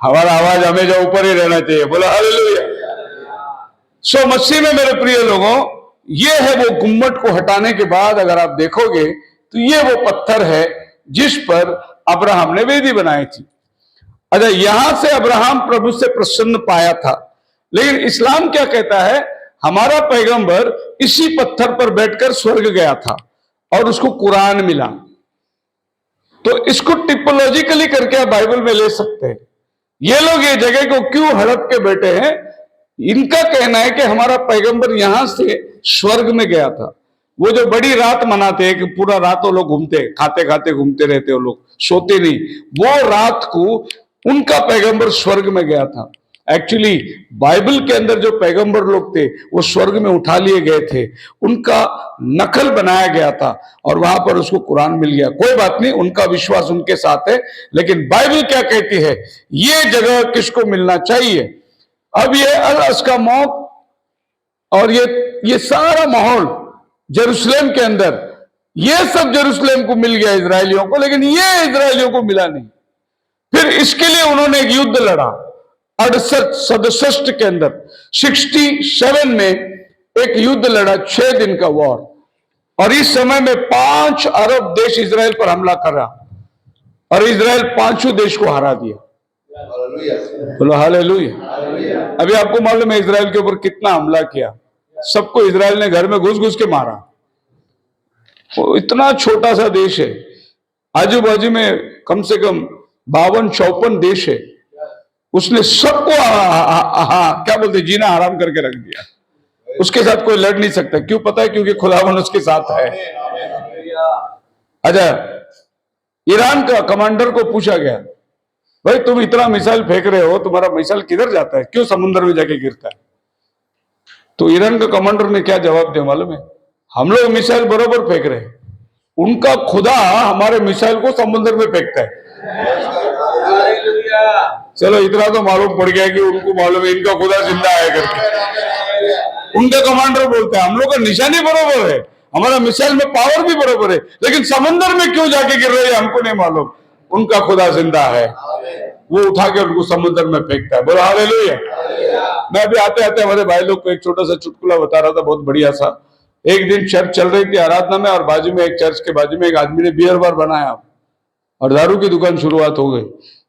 हमारा आवाज हमेशा ऊपर ही रहना चाहिए। बोला हालेलुया। सो मसीह में मेरे प्रिय लोगों, ये है वो गुम्मट को हटाने के बाद अगर आप देखोगे तो ये वो पत्थर है जिस पर अब्राहम ने वेदी बनाई थी। अच्छा, यहां से अब्राहम प्रभु से प्रसन्न पाया था, लेकिन इस्लाम क्या कहता है, हमारा पैगंबर इसी पत्थर पर बैठकर स्वर्ग गया था और उसको कुरान मिला। तो इसको टिपोलॉजिकली करके आप बाइबल में ले सकते हैं। ये लोग ये जगह को क्यों हड़प के बैठे हैं, इनका कहना है कि हमारा पैगंबर यहां से स्वर्ग में गया था। वो जो बड़ी रात मनाते हैं कि पूरा रात वो लोग घूमते, खाते खाते घूमते रहते, वो लोग सोते नहीं, वो रात को उनका पैगंबर स्वर्ग में गया था। एक्चुअली बाइबल के अंदर जो पैगंबर लोग थे वो स्वर्ग में उठा लिए गए थे, उनका नकल बनाया गया था और वहां पर उसको कुरान मिल गया। कोई बात नहीं, उनका विश्वास उनके साथ है, लेकिन बाइबल क्या कहती है, ये जगह किसको मिलना चाहिए? अब ये अल-अक्सा का मौत और ये सारा माहौल जेरूसलेम के अंदर, ये सब जेरूसलेम को मिल गया इजरायलियों को, लेकिन ये इजरायलियों को मिला नहीं। फिर इसके लिए उन्होंने एक युद्ध लड़ा 68-67 के अंदर, 67 में एक युद्ध लड़ा, 6 दिन का वॉर। और इस समय में 5 अरब देश इजराइल पर हमला कर रहा और इजराइल 5 देश को हरा दिया। बोलो हालेलुया। अभी आपको मालूम है इजराइल के ऊपर कितना हमला किया, सबको इजराइल ने घर में घुस घुस के मारा। वो इतना छोटा सा देश है, आजू बाजू में कम से कम 52-54 देश है, उसने सबको क्या बोलते जीना हराम करके रख दिया। उसके साथ कोई लड़ नहीं सकता। क्यों पता है? क्योंकि खुदावन उसके साथ है। अच्छा, ईरान का कमांडर को पूछा गया, भाई तुम इतना मिसाइल फेंक रहे हो, तुम्हारा मिसाइल किधर जाता है, क्यों समुद्र में जाके गिरता है? तो ईरान का कमांडर ने क्या जवाब दिया मालूम है? हम लोग मिसाइल बरोबर फेंक रहे हैं, उनका खुदा हमारे मिसाइल को समुद्र में फेंकता है। चलो इतना तो मालूम पड़ गया कि उनको मालूम है इनका खुदा जिंदा है करके। उनका कमांडर बोलता है हम लोग का निशानी बरोबर है, हमारा मिसाइल में पावर भी बरोबर है, लेकिन समुद्र में क्यों जाके गिर रही है हमको नहीं मालूम, उनका खुदा जिंदा है, वो उठा के उनको समुद्र में फेंकता है। बोलो हालेलुया। मैं अभी आते आते हमारे भाई लोग को एक छोटा सा चुटकुला बता रहा था, बहुत बढ़िया सा। एक दिन चर्च चल रही थी आराधना में, और बाजू में एक चर्च के बाजू में एक आदमी ने बियर बार बनाया और दारू की दुकान शुरुआत हो गई,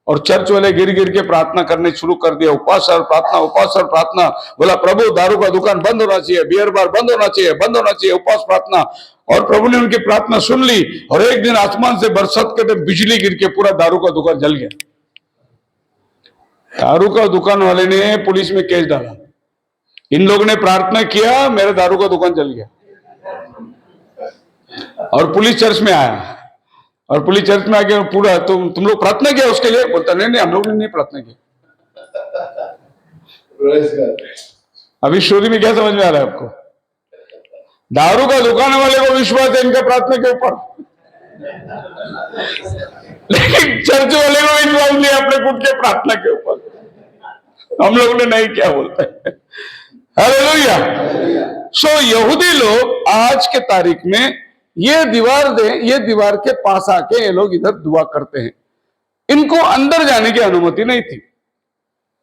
और चर्च वाले गिर गिर के प्रार्थना करने शुरू कर दिया, उपवास और प्रार्थना, उपवास और प्रार्थना। बोला प्रभु दारू का दुकान बंद होना चाहिए, बियर बार बंद होना चाहिए, बंद होना चाहिए, उपवास प्रार्थना। और प्रभु ने उनकी प्रार्थना सुन ली, और एक दिन आसमान से बरसात के टाइम बिजली गिर के पूरा दारू का दुकान जल गया। दारू का दुकान वाले ने पुलिस में केस डाला, इन लोगों ने प्रार्थना किया, मेरा दारू का दुकान जल गया। और पुलिस चर्च में आया, और पुलिस चर्च में आके पूरा तुम लोग प्रार्थना किया उसके लिए? बोलता नहीं हम लोग ने नहीं प्रार्थना की। अभी स्टोरी में क्या समझ में आ रहा है आपको? दारू का दुकान वाले को विश्वास है इनका प्रार्थना के ऊपर, लेकिन चर्च वाले को विश्वास नहीं अपने खुद के प्रार्थना के ऊपर। हम लोग ने नहीं क्या बोलते हैं। हालेलुया। सो यहूदी लोग आज के तारीख में ये दीवार के पास आके ये लोग इधर दुआ करते हैं, इनको अंदर जाने की अनुमति नहीं थी।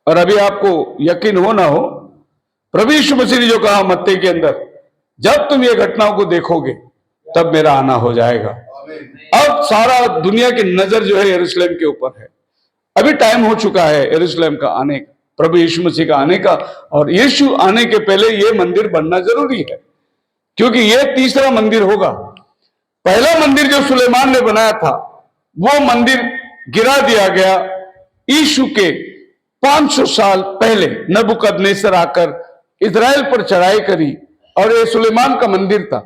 और अभी आपको यकीन हो ना हो, प्रभु यीशु मसीह ने जो कहा मत्ती के अंदर, जब तुम ये घटनाओं को देखोगे तब मेरा आना हो जाएगा। अब सारा दुनिया की नजर जो है यरूशलेम के ऊपर है। अभी टाइम हो चुका है यरूशलेम का आने का, प्रभु यीशु मसीह का आने का, और यीशु आने के पहले ये मंदिर बनना जरूरी है, क्योंकि ये तीसरा मंदिर होगा। पहला मंदिर जो सुलेमान ने बनाया था वो मंदिर गिरा दिया गया यीशु के 500 साल पहले। नबूकदनेस्सर आकर इजराइल पर चढ़ाई करी, और ये सुलेमान का मंदिर था।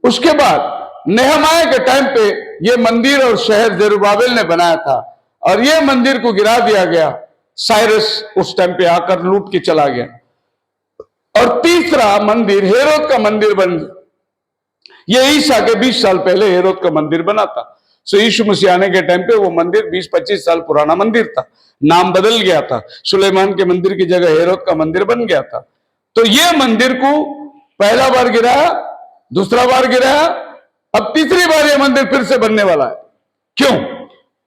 उसके बाद नेहमाया के टाइम पे ये मंदिर और शहर जेरुब्बाबेल ने बनाया था, और ये मंदिर को गिरा दिया गया। साइरस उस टाइम पे आकर लूट के चला गया, और तीसरा मंदिर हेरोद का मंदिर बन गया। ये ईसा के 20 साल पहले हेरोद का मंदिर बना था। सो यीशु मसीह आने के टाइम पे वो मंदिर 20-25 साल पुराना मंदिर था, नाम बदल गया था, सुलेमान के मंदिर की जगह हेरोद का मंदिर बन गया था। तो ये मंदिर को पहला बार गिराया, दूसरा बार गिराया, अब तीसरी बार ये मंदिर फिर से बनने वाला है। क्यों?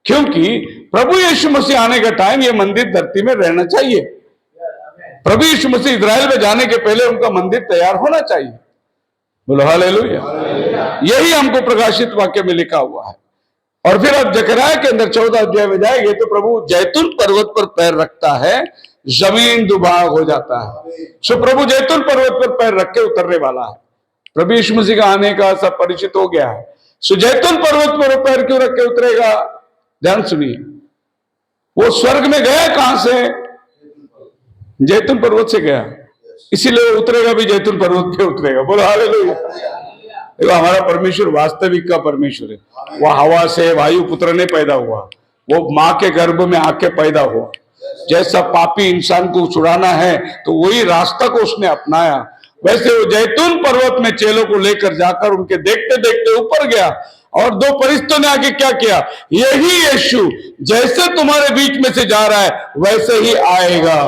क्योंकि प्रभु यीशु मसीह आने का टाइम ये मंदिर धरती में रहना चाहिए। प्रभु यीशु मसीह इजराइल में जाने के पहले उनका मंदिर तैयार होना चाहिए। बोलो हालेलुया। यही हमको प्रकाशित वाक्य में लिखा हुआ है। और फिर अब जकरिया के अंदर 14 अध्याय में जाएंगे तो प्रभु जैतून पर्वत पर पैर रखता है, जमीन दुभाग हो जाता है। सो प्रभु जैतून पर्वत पर पैर रख के उतरने वाला है। प्रभु यीशु मसीह का आने का सब परिचित हो गया है। सो जैतून पर्वत पर पैर क्यों रख के उतरेगा? ध्यान सुनिए, वो स्वर्ग में गया कहां से? जैतून पर्वत से गया, इसीलिए उतरेगा भी जैतून पर्वत पे उतरेगा। बोलो हालेलुया। देखो हमारा परमेश्वर वास्तविक का परमेश्वर है। वो हवा से वायु पुत्र ने पैदा हुआ, वो माँ के गर्भ में आके पैदा हुआ। जैसा पापी इंसान को छुड़ाना है तो वही रास्ता को उसने अपनाया, वैसे वो जैतून पर्वत में चेलों को लेकर जाकर उनके देखते देखते ऊपर गया, और 2 फरिश्तों ने आके क्या किया? यही यीशु जैसे तुम्हारे बीच में से जा रहा है वैसे ही आएगा।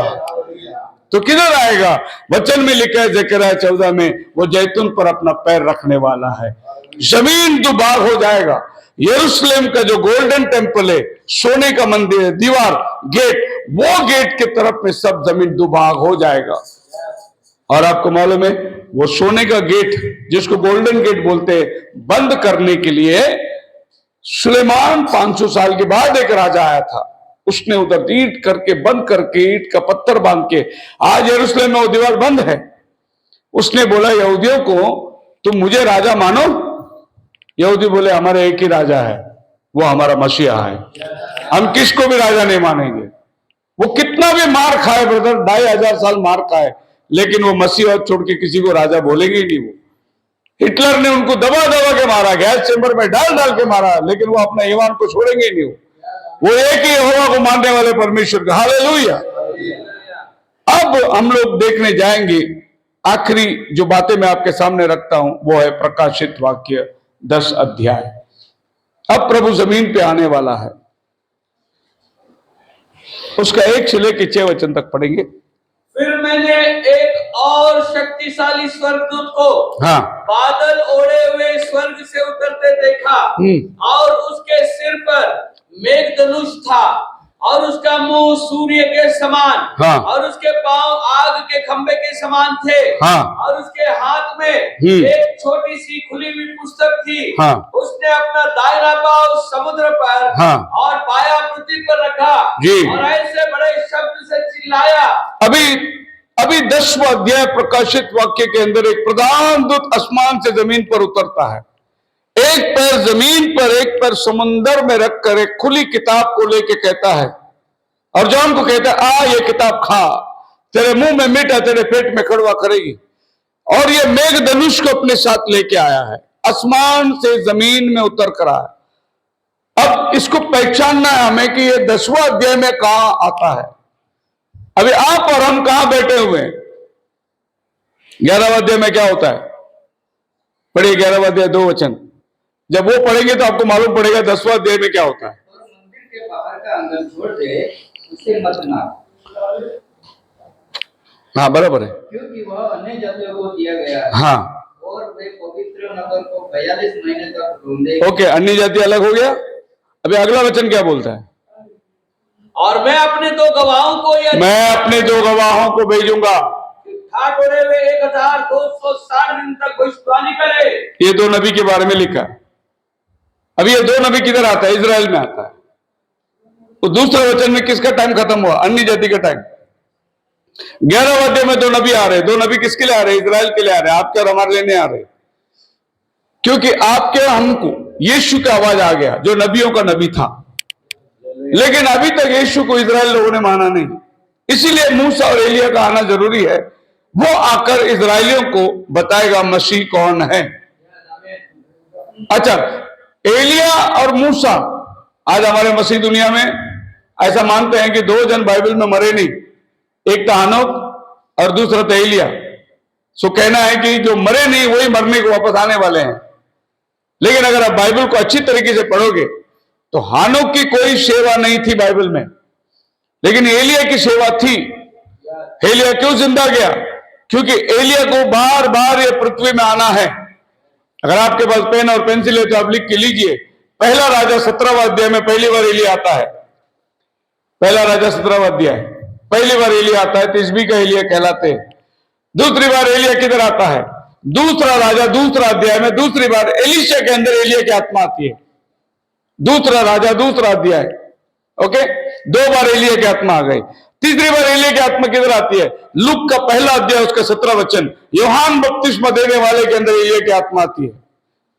तो किधर आएगा? वचन में लिखा है ज़करिया 14 में, वो जैतून पर अपना पैर रखने वाला है। जमीन दुबार हो जाएगा। यरूशलेम का जो गोल्डन टेम्पल है, सोने का मंदिर है, दीवार, गेट, वो गेट की तरफ में सब जमीन दुबाग हो जाएगा। और आपको मालूम है, वो सोने का गेट जिसको गोल्डन गेट बोलते हैं, बंद करने के लिए सुलेमान 500 साल के बाद एक राजा आया था। उसने उधर ईंट करके बंद करके, ईंट का पत्थर बांध के, आज यरूशलेम में वो दीवार बंद है। उसने बोला यहूदियों को, तुम मुझे राजा मानो? यहूदी बोले हमारे एक ही राजा है, वो हमारा मसीहा है, हम किसको भी राजा नहीं मानेंगे। वो कितना भी मार खाए ब्रदर, 2500 साल मार खाए, लेकिन वो मसीहा छोड़ के किसी को राजा बोलेंगे ही नहीं। वो हिटलर ने उनको दबा दबा के मारा, गैस चेंबर में डाल डाल के मारा, लेकिन वो अपना ईमान को छोड़ेंगे ही नहीं। वो एक ही यहोवा को मानने वाले परमेश्वर का। हालेलुया। अब हम लोग देखने जाएंगे, आखिरी जो बातें मैं आपके सामने रखता हूं वो है प्रकाशित वाक्य 10 अध्याय। अब प्रभु जमीन पे आने वाला है, उसका 1 से लेकर 6 वचन तक पढ़ेंगे। फिर मैंने एक और शक्तिशाली स्वर्गदूत को हाँ, बादल ओढ़े हुए स्वर्ग से उतरते देखा, और उसके सिर पर मेघधनुष था, और उसका मुंह सूर्य के समान, हाँ, और उसके पांव आग के खंभे के समान थे, हाँ, और उसके हाथ में एक छोटी सी खुली हुई पुस्तक थी। हाँ, उसने अपना दाहिना पांव समुद्र पर, हाँ, और बायां पृथ्वी पर रखा, जी, और ऐसे बड़े शब्द से चिल्लाया। अभी 10वां अध्याय प्रकाशित वाक्य के अंदर एक प्रधान दूत आसमान से जमीन पर उतरता है। एक पैर जमीन पर, एक पैर समुंदर में रखकर एक खुली किताब को लेके कहता है, और जॉन को कहता है, आ ये किताब खा, तेरे मुंह में मीठा, तेरे पेट में कड़वा करेगी। और ये मेघधनुष को अपने साथ लेके आया है, आसमान से जमीन में उतर कर आया। अब इसको पहचानना है हमें कि ये 10वां अध्याय में कहां आता है। अभी आप और हम कहां बैठे हुए हैं? 11वां अध्याय में क्या होता है? पढ़िए 11वां अध्याय 2 वचन। जब वो पढ़ेंगे तो आपको मालूम पड़ेगा 10वां अध्याय में क्या होता है। और मंदिर के बाहर का आंगन छोड़ दे, उसे मत नाप। हाँ बराबर है, क्योंकि वह अन्य जातियों को दिया गया है। हाँ, और वे पवित्र नगर को 42 महीने तक ढूंढेंगे। ओके, अन्य जाति अलग हो गया। अभी अगला वचन क्या बोलता है? और मैं अपने 2 गवाहों को, मैं अपने 2 गवाहों को भेजूंगा, ठाट ओढ़े हुए 1260 दिन तक भविष्यवाणी करे। ये 2 नबी के बारे में लिखा है। अभी ये 2 नबी किधर आता है? इजराइल में आता है। तो दूसरे वचन में किसका टाइम खत्म हुआ? अन्य जाति का टाइम। 11वां अध्याय में 2 नबी आ रहे हैं। 2 नबी किसके लिए आ रहे हैं? इजराइल के लिए आ रहे हैं, आपके और हमारे लिए नहीं आ रहे। क्योंकि आपके हमको यीशु का आवाज आ गया जो नबियों का नबी था, लेकिन अभी तक यीशु को इजराइल लोगों ने माना नहीं। इसीलिए मूसा और एलिया का आना जरूरी है। वो आकर इजराइलियों को बताएगा मसीह कौन है। अच्छा, एलिया और मूसा, आज हमारे मसीह दुनिया में ऐसा मानते हैं कि 2 जन बाइबल में मरे नहीं, एक था हनोक और दूसरा था एलिया। सो कहना है कि जो मरे नहीं वही मरने को वापस आने वाले हैं। लेकिन अगर आप बाइबल को अच्छी तरीके से पढ़ोगे तो हानोक की कोई सेवा नहीं थी बाइबल में, लेकिन एलिया की सेवा थी। एलिया क्यों जिंदा गया? क्योंकि एलिया को बार बार ये पृथ्वी में आना है। अगर आपके पास पेन और पेंसिल है तो आप लिख के लीजिए। पहला राजा 17वां अध्याय में पहली बार एलिया आता है। पहला राजा 17वां अध्याय पहली बार एलिया आता है, तिशबी का एलिया कहलाते हैं। दूसरी बार एलिया किधर आता है? दूसरा राजा दूसरा अध्याय में दूसरी बार एलीशा के अंदर एलिया की आत्मा आती है। दूसरा राजा दूसरा अध्याय, ओके, 2 बार एलिया की आत्मा आ गई। तीसरी बार एलिया की आत्मा किधर आती है? लूक का पहला अध्याय उसका 17 वचन, यूहन्ना बपतिस्मा देने वाले के अंदर एलिया की आत्मा आती है।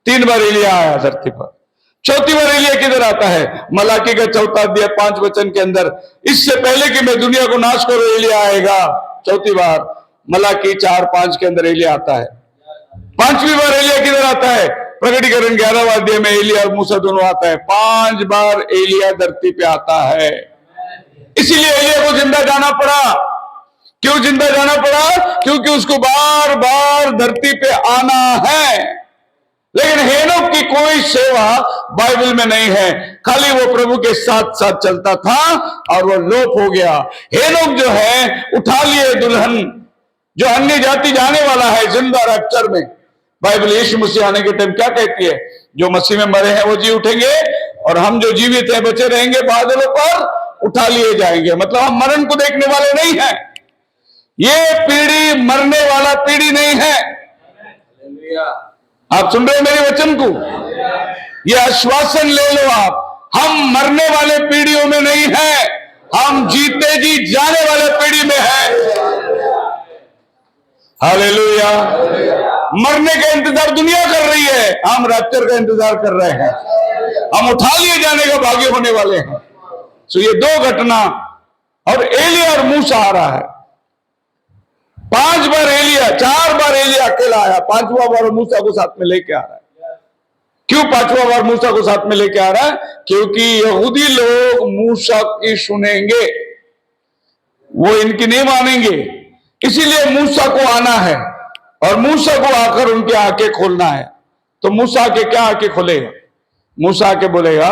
3 बार एलिया आया धरती पर। चौथी बार एलिया किधर आता है? मलाकी का 4 अध्याय 5 वचन के अंदर, इससे पहले कि मैं दुनिया को नाश करूं एलिया आएगा। चौथी बार मलाकी 4-5 के अंदर एलिया आता है। 5वीं बार एलिया किधर आता है? प्रकटीकरण 11वां अध्याय में एलिया और मूसा दोनों आता है। 5 बार एलिया धरती पे आता है। इसीलिए एलिया को जिंदा जाना पड़ा। क्यों जिंदा जाना पड़ा? क्योंकि उसको बार बार धरती पे आना है। लेकिन हेनोक की कोई सेवा बाइबल में नहीं है, खाली वो प्रभु के साथ साथ चलता था और वो लोप हो गया। हेनोक जो है उठा लिए दुल्हन, जो अन्य जाति जाने वाला है जिंदा रैप्चर में। बाइबल यीशु मसीह आने के टाइम क्या कहती है? जो मसीह में मरे हैं वो जी उठेंगे और हम जो जीवित हैं बचे रहेंगे बादलों पर उठा लिए जाएंगे। मतलब हम मरण को देखने वाले नहीं हैं। ये पीढ़ी मरने वाला पीढ़ी नहीं है। आप सुन रहे हो मेरे वचन को? ये आश्वासन ले लो आप, हम मरने वाले पीढ़ियों में नहीं है, हम जीते जी जाने वाले पीढ़ी में है। हालेलुया। मरने का इंतजार दुनिया कर रही है, हम रैप्चर का इंतजार कर रहे हैं। हम उठा लिए जाने का भाग्य होने वाले हैं। सो ये दो घटना, और एलिया और मूसा आ रहा है। 5 बार एलिया, 4 बार एलिया अकेला आया, 5वां बार मूसा को साथ में लेके आ रहा है। क्यों 5वां बार मूसा को साथ में लेके आ रहा है? क्योंकि यहूदी लोग मूसा की सुनेंगे, वो इनकी नहीं मानेंगे। इसीलिए मूसा को आना है और मूसा को आकर उनके आंखें खोलना है। तो मूसा के क्या आंखें खोलेगा? मूसा के बोलेगा,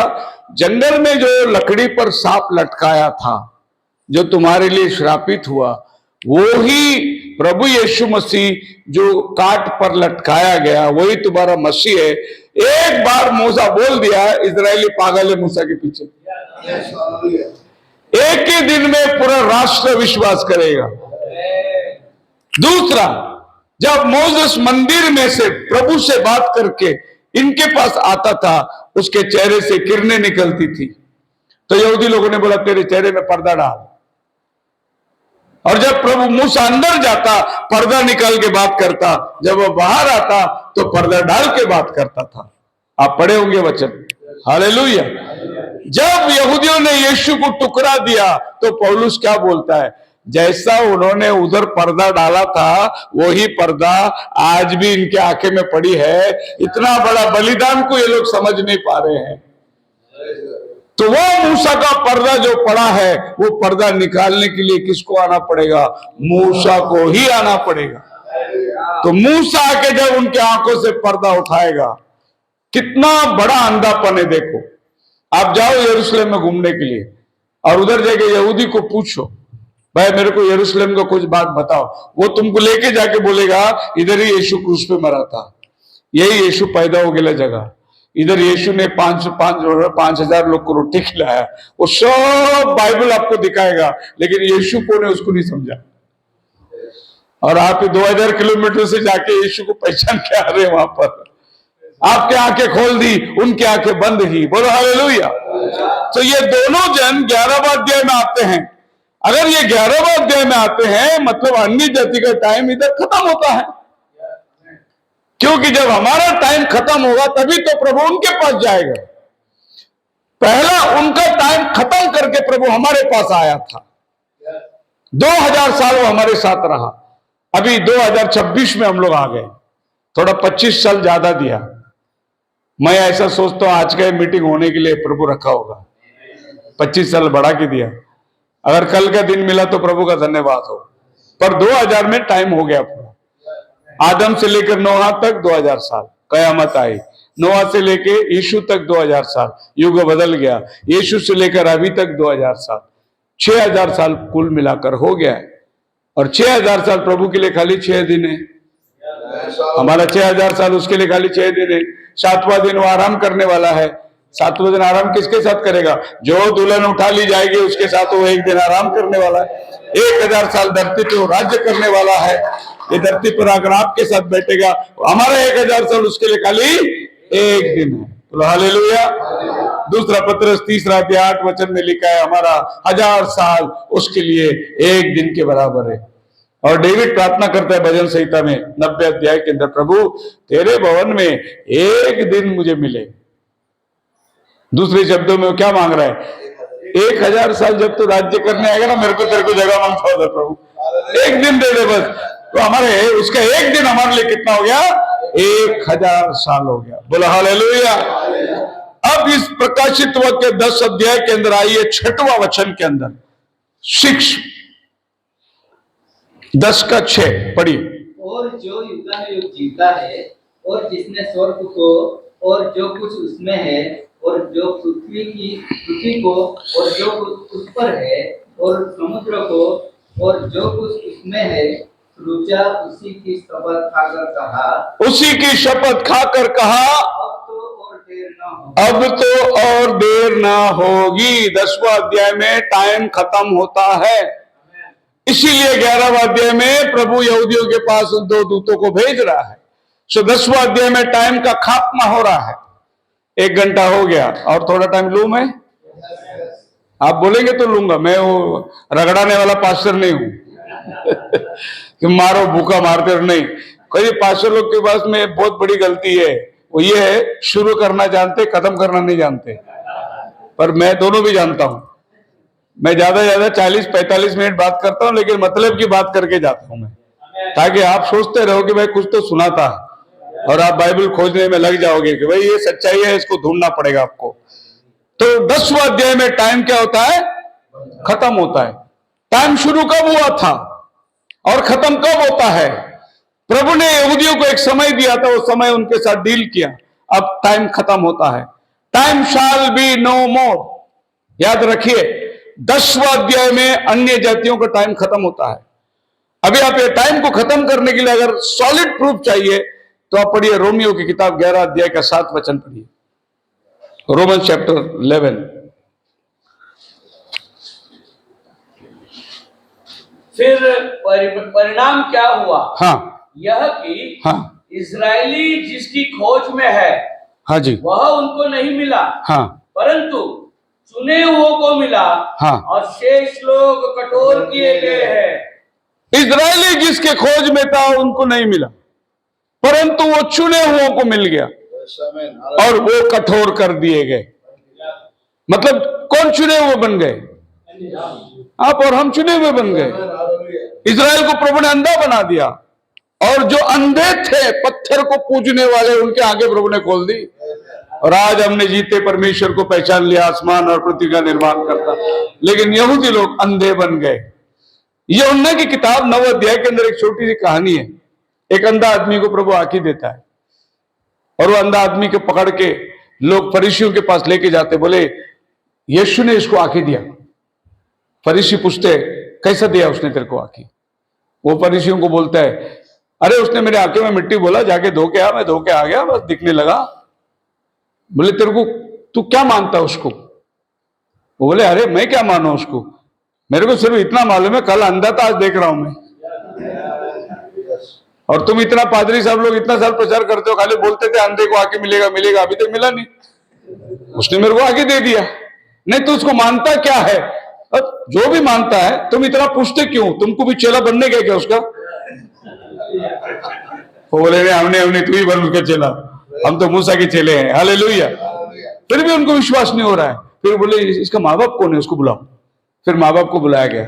जंगल में जो लकड़ी पर सांप लटकाया था, जो तुम्हारे लिए श्रापित हुआ, वो ही प्रभु यीशु मसीह जो काट पर लटकाया गया, वही तुम्हारा मसीह है। एक बार मूसा बोल दिया, इजरायली पागल है मूसा के पीछे। एक ही दिन में पूरा राष्ट्र विश्वास करेगा। दूसरा, जब मोसेस मंदिर में से प्रभु से बात करके इनके पास आता था, उसके चेहरे से किरणें निकलती थी। तो यहूदी लोगों ने बोला, तेरे चेहरे में पर्दा डाल। और जब प्रभु मूसा अंदर जाता, पर्दा निकाल के बात करता, जब वो बाहर आता तो पर्दा डाल के बात करता था। आप पढ़े होंगे वचन। हालेलुया। जब यहूदियों ने यीशु को टुकरा दिया तो पौलुस क्या बोलता है? जैसा उन्होंने उधर पर्दा डाला था, वही पर्दा आज भी इनके आंखें में पड़ी है। इतना बड़ा बलिदान को ये लोग समझ नहीं पा रहे हैं। तो वो मूसा का पर्दा जो पड़ा है, वो पर्दा निकालने के लिए किसको आना पड़ेगा? मूसा को ही आना पड़ेगा। तो मूसा आके जब उनके आंखों से पर्दा उठाएगा, कितना बड़ा अंधापन है। देखो, आप जाओ यरूशलेम में घूमने के लिए और उधर जाके यहूदी को पूछो, भाई मेरे को यरूशलेम का कुछ बात बताओ, वो तुमको लेके जाके बोलेगा, इधर ही यीशु क्रूस पे मरा था, यही यीशु पैदा हो गया जगह, इधर यीशु ने 5,000 लोग को रोटी खिलाया। वो सब बाइबल आपको दिखाएगा, लेकिन यीशु को ने उसको नहीं समझा। और आप 2000 किलोमीटर से जाके यीशु को पहचान के आ रहे हैं वहां पर। आपके आंखें खोल दी, उनकी आंखें बंद ही। बोलो हालेलुया। तो ये दोनों जन 11वां अध्याय में आते हैं। अगर ये 11वां अध्याय में आते हैं, मतलब अन्य जाति का टाइम इधर खत्म होता है। क्योंकि जब हमारा टाइम खत्म होगा तभी तो प्रभु उनके पास जाएगा। पहला उनका टाइम खत्म करके प्रभु हमारे पास आया था। 2000 साल वो हमारे साथ रहा। अभी 2026 में हम लोग आ गए, थोड़ा 25 साल ज्यादा दिया। मैं ऐसा सोचता हूं आज का मीटिंग होने के लिए प्रभु रखा होगा, 25 साल बढ़ा के दिया। अगर कल का दिन मिला तो प्रभु का धन्यवाद हो। पर 2000 में टाइम हो गया पूरा। आदम से लेकर नोहा तक 2000 साल, कयामत आई। नोहा से लेकर यीशु तक 2000 साल, युग बदल गया। यीशु से लेकर अभी तक 2000 साल, 6000 साल कुल मिलाकर हो गया है। और 6000 साल प्रभु के लिए खाली 6 दिन है। हमारा 6000 साल उसके लिए खाली 6 दिन है। 7वां दिन वो आराम करने वाला है। 7वें दिन आराम किसके साथ करेगा? जो दुल्हन उठा ली जाएगी उसके साथ वो एक दिन आराम करने वाला है। 1000 साल धरती पे वो राज्य करने वाला है। ये धरती पर आकर आपके साथ बैठेगा। हमारा 1000 साल उसके लिए खाली एक दिन है। तो हालेलुया। दूसरा पत्रस 3 अध्याय 8 वचन में लिखा है, हमारा 1000 साल उसके लिए एक दिन के बराबर है। और डेविड प्रार्थना करता है भजन संहिता में 90 अध्याय के अंदर, प्रभु तेरे भवन में एक दिन मुझे मिले। दूसरे शब्दों में वो क्या मांग रहा है? 1000 साल जब तो राज्य करने आएगा ना, मेरे को तेरे को जगह मांगता होगा प्रभु, एक दिन दे दे बस। तो हमारे उसका एक दिन हमारे लिए कितना हो गया? 1000 साल हो गया। बोला हालेलुया। अब इस प्रकाशित वाक्य 10 अध्याय के अंदर आइए 6वां वचन के अंदर, 6 10 का 6 पढ़िए। और जो युगानुयुग जीता है और जिसने स्वर्ग को और जो कुछ उसमें है और जो पृथ्वी को और जो कुछ उस पर है और समुद्र को और जो कुछ उसमें है रुचा उसी की शपथ खाकर कहा, उसी की शपथ खाकर कहा, अब तो और देर ना होगी। 10वां अध्याय में टाइम खत्म होता है, इसीलिए 11वां अध्याय में प्रभु यहूदियों के पास उन 2 दूतों को भेज रहा है। सो 10वां अध्याय में टाइम का खात्मा हो रहा है। 1 घंटा हो गया, और थोड़ा टाइम लूं मैं? आप बोलेंगे तो लूंगा, मैं वो रगड़ाने वाला पास्टर नहीं हूं कि मारो भूखा मारते और नहीं। कई पास्टर लोग के पास में बहुत बड़ी गलती है, वो ये है शुरू करना जानते, खत्म करना नहीं जानते। पर मैं दोनों भी जानता हूं। मैं ज्यादा 40-45 मिनट बात करता हूं, लेकिन मतलब की बात करके जाता हूं मैं, ताकि आप सोचते रहो कि भाई कुछ तो सुना था, और आप बाइबल खोजने में लग जाओगे कि भाई ये सच्चाई है, इसको ढूंढना पड़ेगा आपको। तो 10वां अध्याय में टाइम क्या होता है? खत्म होता है। टाइम शुरू कब हुआ था और खत्म कब होता है? प्रभु ने यहूदियों को एक समय दिया था, वो समय उनके साथ डील किया। अब टाइम खत्म होता है। टाइम शैल बी नो मोर। याद रखिए, 10वां अध्याय में अन्य जातियों का टाइम खत्म होता है। अभी आप ये टाइम को खत्म करने के लिए अगर सॉलिड प्रूफ चाहिए तो आप पढ़िए रोमियो की किताब 11 अध्याय का 7 वचन पढ़िए, रोमन चैप्टर 11। फिर परिणाम क्या हुआ? हाँ, यह कि हाँ, इजरायली जिसकी खोज में है, हाँ जी, वह उनको नहीं मिला, हाँ, परंतु चुने हुओं को मिला। हाँ। और शेष लोग कठोर किए गए हैं। इजरायली जिसके खोज में था उनको नहीं मिला, परंतु वो चुने हुओं को मिल गया और वो कठोर कर दिए गए। मतलब कौन चुने हुए बन गए? आप और हम चुने हुए बन गए। इजराइल को प्रभु ने अंधा बना दिया, और जो अंधे थे पत्थर को पूजने वाले, उनके आगे प्रभु ने खोल दी। और आज हमने जीते परमेश्वर को पहचान लिया, आसमान और पृथ्वी का निर्माण करता। लेकिन यहूदी लोग अंधे बन गए। यूहन्ना की किताब 9 अध्याय के अंदर एक छोटी सी कहानी है। एक अंधा आदमी को प्रभु आंखें देता है, और वो अंधा आदमी को पकड़ के लोग फरीसियों के पास लेके जाते, बोले यीशु ने इसको आंखें दिया। फरीसी पूछते कैसा दिया उसने तेरे को आंखें? वो फरीसियों को बोलता है, अरे उसने मेरे आंखें में मिट्टी बोला, जाके धो के आ। मैं धो के आ गया, बस दिखने लगा। बोले तेरे को, तू क्या मानता है उसको? वो बोले अरे मैं क्या मानू उसको, मेरे को सिर्फ इतना मालूम है कल अंधा था, आज देख रहा हूं मैं। और तुम इतना पादरी साहब लोग इतना साल प्रचार करते हो, खाली बोलते थे अंधे को आके मिलेगा मिलेगा, अभी तक मिला नहीं। उसने मेरे को आके दे दिया। नहीं तो उसको मानता क्या है? अब जो भी मानता है, तुम इतना पूछते क्यों? तुमको भी चेला बनने गए क्या उसका? वो बोले हमने तू ही बन उसका चेला, हम तो मूसा के चेले हैं। हालेलुया। फिर भी उनको विश्वास नहीं हो रहा है। फिर बोले इसका माँ बाप कौन है, उसको बुलाओ। फिर माँ बाप को बुलाया गया।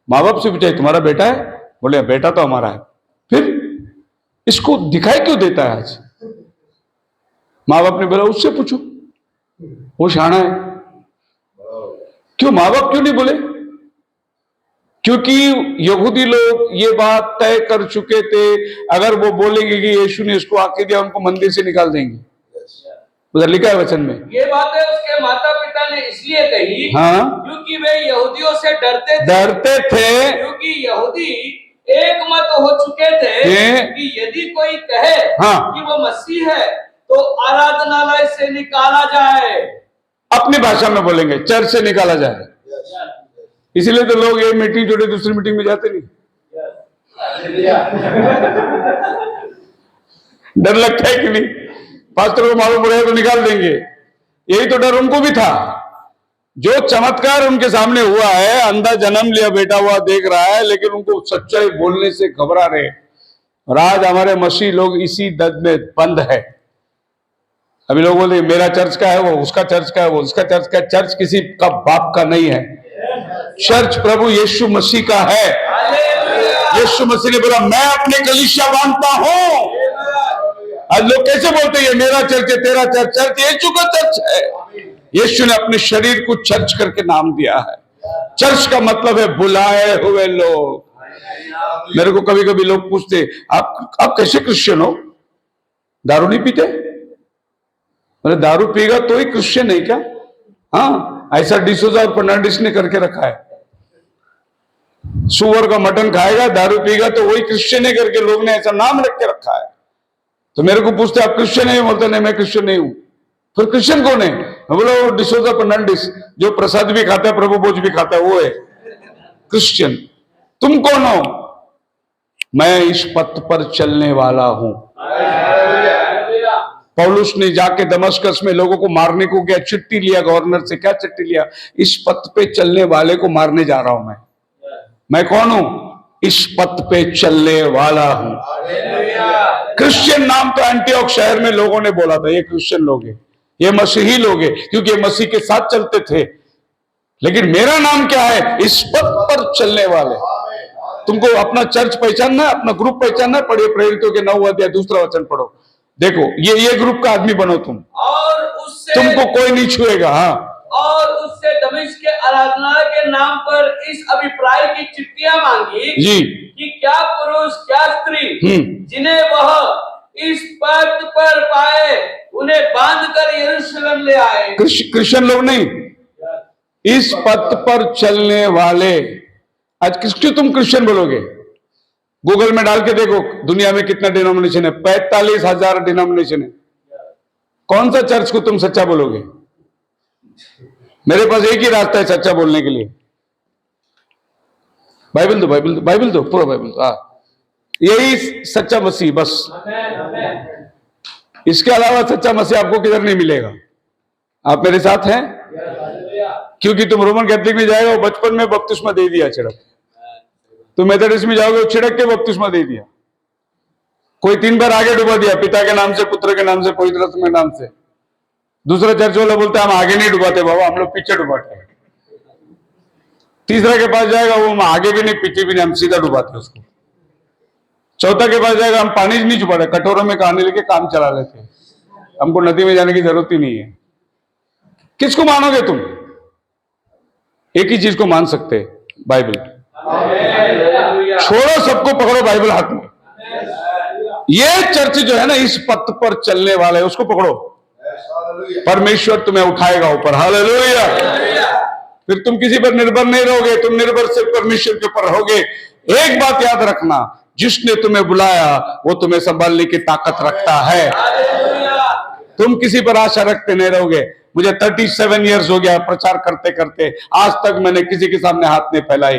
माँ बाप से पूछा तुम्हारा बेटा है? बोले बेटा तो हमारा है। फिर इसको दिखाई क्यों देता है आज? माँ बाप ने बोला उससे पूछो, वो शाना है। क्यों माँ बाप क्यों नहीं बोले? क्योंकि यहूदी लोग ये बात तय कर चुके थे, अगर वो बोलेंगे कि यीशु ने इसको आके दिया, उनको मंदिर से निकाल देंगे। उधर लिखा है वचन में। ये बातें उसके माता पिता ने इसलिए कही, हाँ, क्योंकि वे यहूदियों से डरते थे, क्योंकि यहूदी एक मत हो चुके थे कि यदि कोई कहे हाँ, कि वो मसीह है तो आराधनालय से निकाला जाए। अपनी भाषा में बोलेंगे चर्च से निकाला जाए। इसीलिए तो लोग ये मीटिंग छोड़े दूसरी मीटिंग में जाते नहीं। डर लगता है कि नहीं? पास्टर को मालूम पड़ेगा तो निकाल देंगे। यही तो डर उनको भी था। जो चमत्कार उनके सामने हुआ है, अंधा जन्म लिया, बेटा हुआ, देख रहा है, लेकिन उनको सच्चाई बोलने से घबरा रहे। और आज हमारे मसीह लोग इसी दर्द में बंद है। अभी लोग बोलते मेरा चर्च का है, वो उसका चर्च का है, वो उसका चर्च का है। चर्च किसी का बाप का नहीं है। चर्च प्रभु यीशु मसीह का है। यीशु मसीह ने बोला मैं अपने कलीसिया बांधता हूं। आज लोग कैसे बोलते हैं मेरा चर्च है, तेरा चर्च? चर्च यीशु का चर्च है। यीशु ने अपने शरीर को चर्च करके नाम दिया है। चर्च का मतलब है बुलाए हुए लोग। मेरे को कभी कभी लोग पूछते आप कैसे क्रिश्चियन हो? दारू नहीं पीते? अरे दारू पीगा तो ही क्रिश्चियन है क्या? हाँ, ऐसा डिसोजा और फर्नांडिस ने करके रखा है। सुअर का मटन खाएगा, दारू पीगा तो वही क्रिश्चियन है करके लोग ने ऐसा नाम रख के रखा है। तो मेरे को पूछते आप क्रिश्चियन है? बोलते नहीं मैं क्रिश्चियन नहीं हूं। फिर क्रिश्चियन कौन है? मैं बोला वो डिसोजा फर्नांडिस जो प्रसाद भी खाता है, प्रभु भोज भी खाता है, वो है क्रिश्चियन। तुम कौन हो? मैं इस पथ पर चलने वाला हूं। पौलुस ने जाके दमस्कस में लोगों को मारने को गया, चिट्ठी लिया गवर्नर से। क्या चिट्ठी लिया? इस पथ पे चलने वाले को मारने जा रहा हूं मैं कौन हूं? इस पथ पे चलने वाला हूं। क्रिश्चियन नाम तो एंटियोक शहर में लोगों ने बोला था, ये क्रिश्चियन लोग हैं, ये मसीही लोग हैं, क्योंकि ये मसीह के साथ चलते थे। लेकिन मेरा नाम क्या है? इस पथ पर चलने वाले। तुमको अपना चर्च पहचानना है, अपना ग्रुप पहचानना है, पढ़िए प्रेरितों के 9 अध्याय 2 वचन पढ़ो। देखो ये ग्रुप का आदमी बनो तुम, और उससे तुमको कोई नहीं छुएगा। हाँ, और उससे दमिश्क के आराधनालय के नाम पर इस अभिप्राय की चिट्ठियां मांगी जी कि क्या पुरुष क्या स्त्री जिन्हें वह इस पथ पर पाए उन्हें बांधकर यरूशलेम ले आए। क्रिश्चियन लोग नहीं, इस पथ पर चलने वाले। आज क्यों तुम क्रिश्चियन बोलोगे? गूगल में डाल के देखो दुनिया में कितना डिनोमिनेशन है। 45,000 डिनोमिनेशन है। कौन सा चर्च को तुम सच्चा बोलोगे? मेरे पास एक ही रास्ता है सच्चा बोलने के लिए। बाइबल दो, बाइबल दो, बाइबल दो, पूरा बाइबल दो। हाँ, यही सच्चा मसीह, बस। इसके अलावा सच्चा मसीह आपको किधर नहीं मिलेगा। आप मेरे साथ हैं? क्योंकि तुम रोमन कैथोलिक में जाएगा, वो बचपन में बपतिस्मा दे दिया छिड़क। तुम मेथोडिस्ट में जाओगे, वो छिड़क के बपतिस्मा दे दिया। कोई 3 बार आगे डुबा दिया, पिता के नाम से, पुत्र के नाम से, पवित्र आत्मा के नाम से। दूसरा चर्च वाला बोलता है हम आगे नहीं डुबाते बाबा, हम लोग पीछे डुबाते हैं। तीसरा के पास जाएगा, वो हम आगे भी नहीं पीछे भी नहीं, हम सीधा डुबाते उसको। चौथा के पास जाएगा, हम पानी नहीं छुपाते, कटोरों में कहानी लेके काम चला लेते हैं, हमको नदी में जाने की जरूरत ही नहीं है। किसको मानोगे तुम? एक ही चीज को मान सकते, बाइबल। छोड़ो सबको, पकड़ो बाइबल हाथ में। ये चर्च जो है ना, इस पथ पर चलने वाला है, उसको पकड़ो। परमेश्वर तुम्हें उठाएगा ऊपर। हालेलुया। फिर तुम किसी पर निर्भर नहीं रहोगे, तुम निर्भर सिर्फ परमेश्वर के ऊपर रहोगे। एक बात याद रखना, जिसने तुम्हें बुलाया वो तुम्हें संभालने की ताकत रखता है। तुम किसी पर आशा रखते नहीं रहोगे। मुझे 37 इयर्स हो गया प्रचार करते करते, आज तक मैंने किसी के सामने हाथ नहीं फैलाई।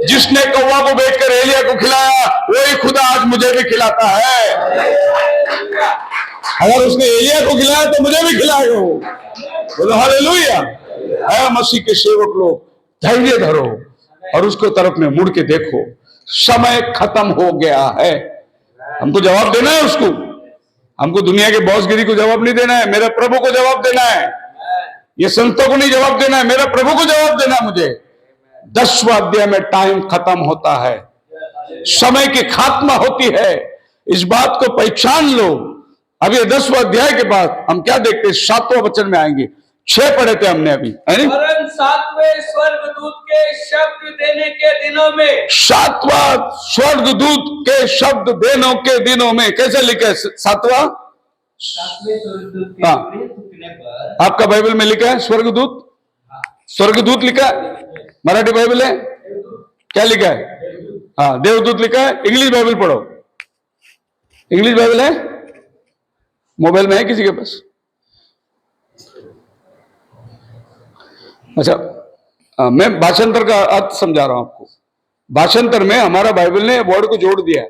जिसने कौवा को बेचकर एलिया को खिलाया, वही खुदा आज मुझे भी खिलाता है। अगर उसने एलिया को खिलाया तो मुझे भी खिलाएगा वो। बोलो हालेलुया। है मसीह के सेवक लोग, धैर्य धरो और उसको तरफ में मुड़ के देखो। समय खत्म हो गया है, हमको जवाब देना है उसको। हमको दुनिया के बॉसगिरी को जवाब नहीं देना है, मेरे प्रभु को जवाब देना है। ये संतों को नहीं जवाब देना है, मेरे प्रभु को जवाब देना है मुझे। 10वां अध्याय में टाइम खत्म होता है, समय की खात्मा होती है। इस बात को पहचान लो। अभी 10वां अध्याय के बाद हम क्या देखते हैं? 7वां वचन में आएंगे। 6 पढ़े थे हमने अभी, है नहीं? वरन 7वें स्वर्गदूत के शब्द देने के दिनों में, 7वां स्वर्गदूत के शब्द देने के दिनों में। कैसे लिखा है 7वां? सातवें स्वर्गदूत के हाँ। विपरीत फूंकने पर। आपका बाइबल में लिखा है स्वर्गदूत? स्वर्गदूत लिखा है? मराठी बाइबल है? क्या लिखा है? हाँ, देवदूत लिखा है। इंग्लिश बाइबल पढ़ो। इंग्लिश बाइबल है? मोबाइल में है किसी के पास? अच्छा, मैं भाषांतर का अर्थ समझा रहा हूं आपको। भाषांतर में हमारा बाइबल ने वर्ड को जोड़ दिया है।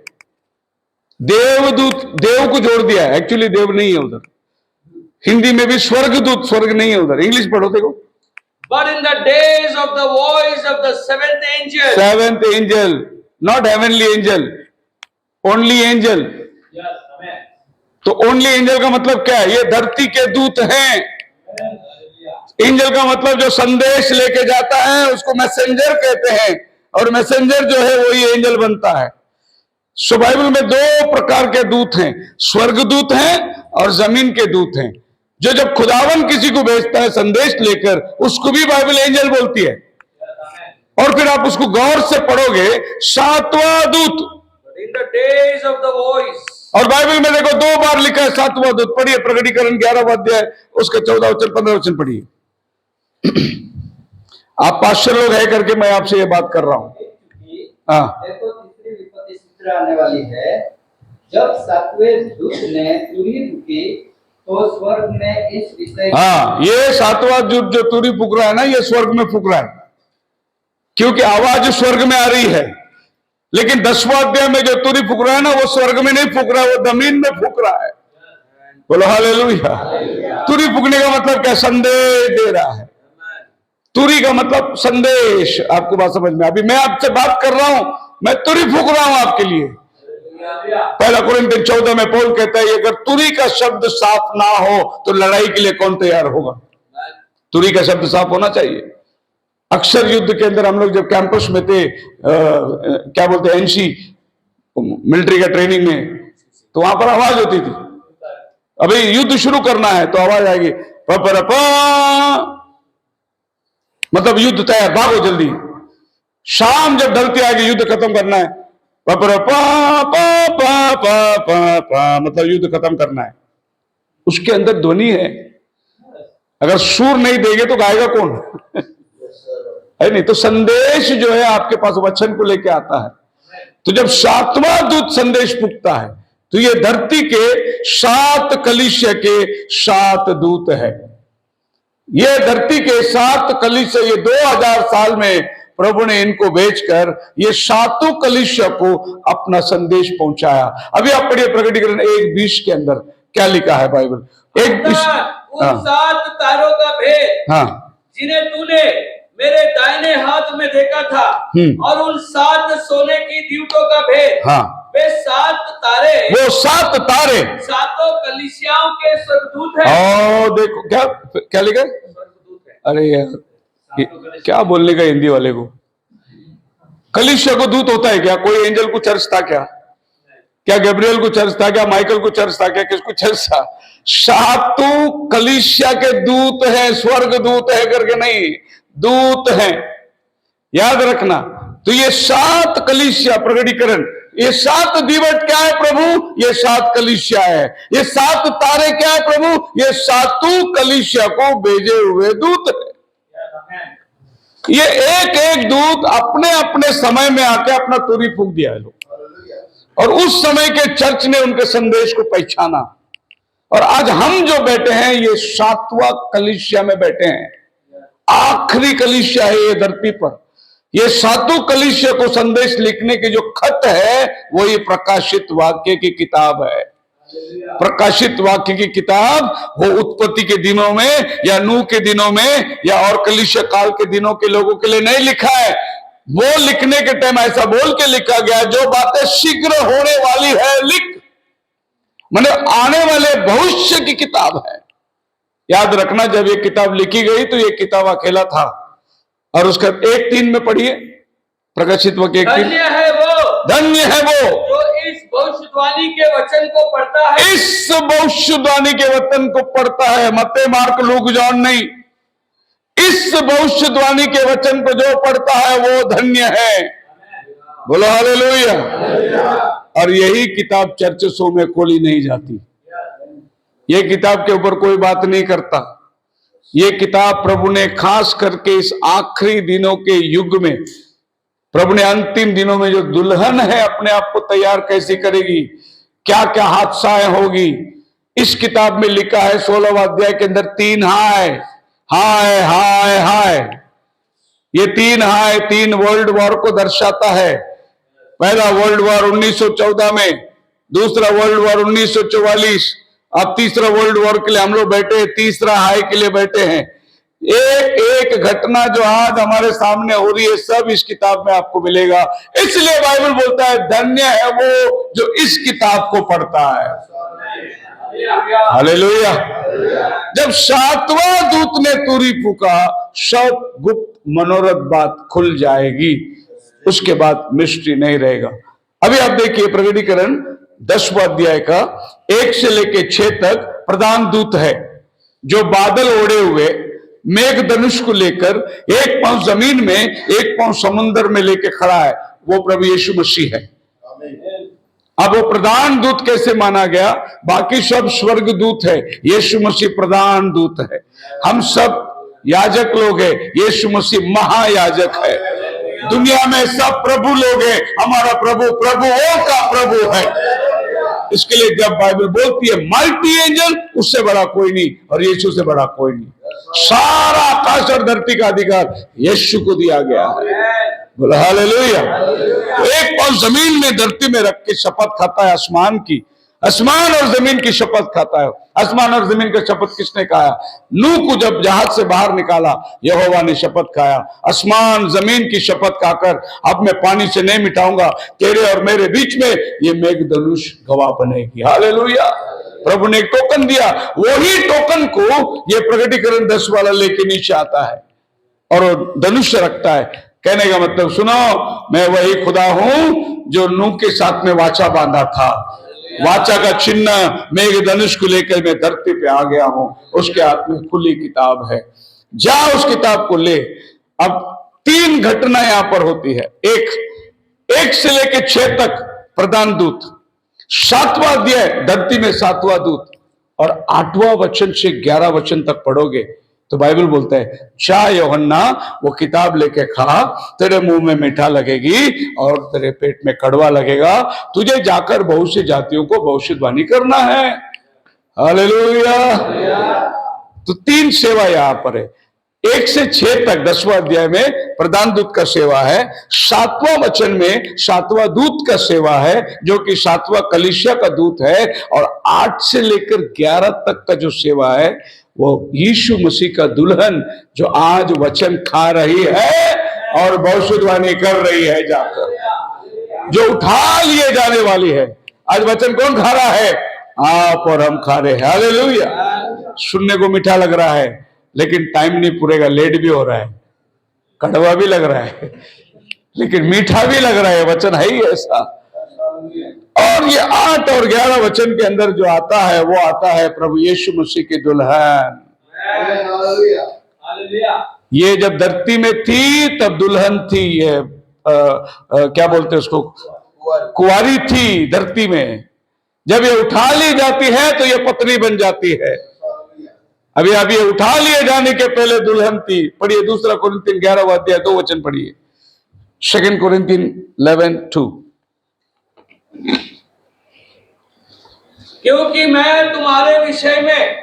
देवदूत, देव को जोड़ दिया है। एक्चुअली देव नहीं है उधर। हिंदी में भी स्वर्गदूत, स्वर्ग नहीं है उधर। इंग्लिश पढ़ो देखो। but in the days of the voice of the seventh angel, 7th angel, not heavenly angel, only angel। तो ओनली एंजल का मतलब क्या है? ये धरती के दूत हैं। एंजल का मतलब जो संदेश लेके जाता है उसको मैसेंजर कहते हैं, और मैसेंजर जो है वही एंजल बनता है। सो बाइबल में 2 प्रकार के दूत हैं, स्वर्गदूत हैं और जमीन के दूत हैं। जो जब खुदावन किसी को भेजता है संदेश लेकर, उसको भी बाइबल एंजल बोलती है। और फिर आप उसको गौर से पढ़ोगे, 7वां दूत, in the days of the voice. और बाइबल में देखो 2 बार लिखा है 7वां दूत। पढ़िए प्रकटीकरण 11वां अध्याय उसके 14 वचन 15 वचन पढ़िए। आप पास्टर लोग है करके मैं आपसे ये बात कर रहा हूं। हाँ, देखो तीसरी विपत्ति शीघ्र आने वाली है। जब 7वें दूत ने तुरही फूकी तो स्वर्ग में इस विषय हाँ, ये 7वां दूत जो तुरही फूक रहा है ना, ये स्वर्ग में फूक रहा है, क्योंकि आवाज स्वर्ग में आ रही है। लेकिन 10वां अध्याय में जो तुरही फूक रहा है ना, वो स्वर्ग में नहीं फूक रहा है, वो जमीन में फूक रहा है। बोलो हालेलुया। तुरही फूकने का मतलब क्या? संदेश दे रहा है। तुरही का मतलब संदेश। आपको बात समझ में? अभी मैं आपसे बात कर रहा हूं, मैं तुरही फूक रहा हूं आपके लिए। पहला कुरिन्थियों 14 में पौल कहता है, अगर तुरही का शब्द साफ ना हो तो लड़ाई के लिए कौन तैयार होगा? तुरही का शब्द साफ होना चाहिए। अक्सर युद्ध के अंदर हम लोग जब कैंपस में थे, क्या बोलते हैं, एनसी, मिलिट्री का ट्रेनिंग में, तो वहां पर आवाज होती थी, अभी युद्ध शुरू करना है तो आवाज आएगी मतलब युद्ध तैयार, भागो जल्दी। शाम जब ढलती आएगी, युद्ध खत्म करना है, मतलब युद्ध खत्म करना है। उसके अंदर ध्वनि है। अगर सुर नहीं देंगे तो गाएगा कौन? है नहीं? तो संदेश जो है आपके पास वचन को लेके आता है। तो जब 7वां दूत संदेश पुकता है तो ये धरती के 7 कलीसिया के 7 दूत है। ये धरती के 7 कलीसिया, ये 2000 साल में प्रभु ने इनको भेजकर ये 7 कलीसिया को अपना संदेश पहुंचाया। अभी आप पढ़िए प्रकटीकरण 1:20 के अंदर क्या लिखा है बाइबल। 1:20। उन 7 तारों का भेद, हाँ, जिन्हें तूने मेरे दाहिने हाथ में देखा था, और उन 7 सोने की दीवटों का भेद। हाँ, वे 7 तारे, वो 7 तारे 7 कलीसियाओं के स्वर्गदूत हैं। और देखो क्या क्या लिखा है? स्वर्गदूत हैं। अरे यार, क्या बोलने का हिंदी वाले को? कलीसिया को दूत होता है क्या? कोई एंजल को चर्च था क्या? क्या गैब्रियल को चर्च था क्या? माइकल को चर्च था क्या? किसको चर्च था? 7 कलीसिया के दूत हैं, स्वर्ग दूत है करके नहीं, दूत हैं, याद रखना। तो ये 7 कलीसिया, प्रकटीकरण, ये 7 दीवट क्या है प्रभु? ये 7 कलीसिया है। ये 7 तारे क्या है प्रभु? ये 7 कलीसिया को भेजे हुए दूत है। ये एक एक दूत अपने अपने समय में आके अपना तुरही फूंक दिया है लोग, और उस समय के चर्च ने उनके संदेश को पहचाना। और आज हम जो बैठे हैं ये 7वां कलीसिया में बैठे हैं, आखिरी कलीसिया है ये धरती पर। ये 7 कलीसिया को संदेश लिखने की जो खत है वो ये प्रकाशित वाक्य की किताब है। प्रकाशित वाक्य की किताब वो उत्पत्ति के दिनों में या नूह के दिनों में या और कलीसिया काल के दिनों के लोगों के लिए नहीं लिखा है। वो लिखने के टाइम ऐसा बोल के लिखा गया, जो बातें शीघ्र होने वाली है लिख, मतलब आने वाले भविष्य की किताब है। याद रखना, जब ये किताब लिखी गई तो ये किताब अकेला था। और उसका 1:3 में पढ़िए, प्रकाशित वाक्य 1:3। धन्य है वो, धन्य है वो जो इस भविष्यवाणी के वचन को पढ़ता है। इस भविष्यवाणी के वचन को पढ़ता है, मत्ते मार्क लूक जॉन नहीं, इस भविष्यवाणी के वचन को जो पढ़ता है वो धन्य है। बोलो हालेलुया। और यही किताब चर्चों में खोली नहीं जाती। ये किताब के ऊपर कोई बात नहीं करता। ये किताब प्रभु ने खास करके इस आखिरी दिनों के युग में, प्रभु ने अंतिम दिनों में जो दुल्हन है अपने आप को तैयार कैसे करेगी, क्या क्या हादसाएं होगी, इस किताब में लिखा है। 16वां अध्याय के अंदर 3 हाय हाय हाय हाय, ये 3 हाय 3 वर्ल्ड वॉर को दर्शाता है। पहला वर्ल्ड वॉर 1914 में, दूसरा वर्ल्ड वॉर 1944, अब तीसरा वर्ल्ड वॉर के लिए हम लोग बैठे हैं, तीसरा हाई के लिए बैठे हैं। एक एक घटना जो आज हमारे सामने हो रही है सब इस किताब में आपको मिलेगा। इसलिए बाइबल बोलता है धन्य है वो जो इस किताब को पढ़ता है। हालेलुया। जब 7वां दूत ने तुरही फूका, सब गुप्त मनोरथ बात खुल जाएगी, उसके बाद मिस्ट्री नहीं रहेगा। अभी आप देखिए प्रकटीकरण 10वां अध्याय का 1 से लेके 6 तक प्रधान दूत है जो बादल ओढ़े हुए मेघ धनुष को लेकर 1 पांव जमीन में 1 पांव समुद्र में लेके खड़ा है। वो प्रभु यीशु मसीह है। अब वो प्रधान दूत कैसे माना गया? बाकी सब स्वर्ग दूत है, यीशु मसीह प्रधान दूत है। हम सब याजक लोग हैं, यीशु मसीह महायाजक है। दुनिया में सब प्रभु लोग हैं, हमारा प्रभु प्रभुओं का प्रभु है। इसके लिए जब बाइबल बोलती है माइटी एंजल, उससे बड़ा कोई नहीं और यीशु से बड़ा कोई नहीं। सारा आकाश और धरती का अधिकार यीशु को दिया गया है। बोला हालेलुया। एक पांव जमीन में धरती में रख के शपथ खाता है आसमान की, आसमान और जमीन की शपथ खाता है। आसमान और जमीन का शपथ किसने खाया? नूह को जब जहाज से बाहर निकाला यहोवा ने शपथ खाया। आसमान जमीन की शपथ खाकर अब मैं पानी से नहीं मिटाऊंगा, तेरे और मेरे बीच में ये मेघधनुष गवाह बनेगी। हालेलुया। प्रभु ने एक टोकन दिया, वही टोकन को ये प्रकटीकरण 10 वाला लेके नीचे आता है और धनुष रखता है। कहने का मतलब सुनो, मैं वही खुदा हूं जो नूह के साथ में वाचा बांधा था। वाचा का चिन्ह मेघ धनुष को लेकर मैं धरती पे आ गया हूं। उसके हाथ में खुली किताब है, जा उस किताब को ले। अब 3 घटना यहां पर होती है। एक से लेकर 6 तक प्रधान दूत, 7वां अध्याय धरती में 7वां दूत, और 8वां वचन से 11 वचन तक पढ़ोगे तो बाइबल बोलता है, जा यूहन्ना वो किताब लेके खा, तेरे मुंह में मीठा लगेगी और तेरे पेट में कड़वा लगेगा। तुझे जाकर बहुत सी जातियों को भविष्यवाणी करना है। हालेलुया। तो 3 सेवा यहां पर है। 1 से 6 तक 10वां अध्याय में प्रधान दूत का सेवा है। 7वां वचन में 7वां दूत का सेवा है, जो कि 7वां कलीसिया का दूत है। और 8 से लेकर 11 तक का जो सेवा है वो यीशु मसीह का दुल्हन, जो आज वचन खा रही है और भविष्यवाणी कर रही है जाकर, जो उठा लिए जाने वाली है। आज वचन कौन खा रहा है? आप और हम खा रहे हैं। हालेलुया। सुनने को मीठा लग रहा है लेकिन टाइम नहीं पूरेगा, लेट भी हो रहा है, कड़वा भी लग रहा है लेकिन मीठा भी लग रहा है। वचन है ही ऐसा। और ये 8 और 11 वचन के अंदर जो आता है वो आता है प्रभु यीशु मसीह की दुल्हन। ये जब धरती में थी तब दुल्हन थी, ये क्या बोलते हैं उसको, कुंवारी थी धरती में। जब ये उठा ली जाती है तो ये पत्नी बन जाती है। अभी ये उठा लिए जाने के पहले दुल्हन थी। पढ़िए 2 कोरिन्थियन 11वां अध्याय 2 वचन पढ़िए। 2 कोरिन्थियन 11:2। क्योंकि मैं तुम्हारे विषय में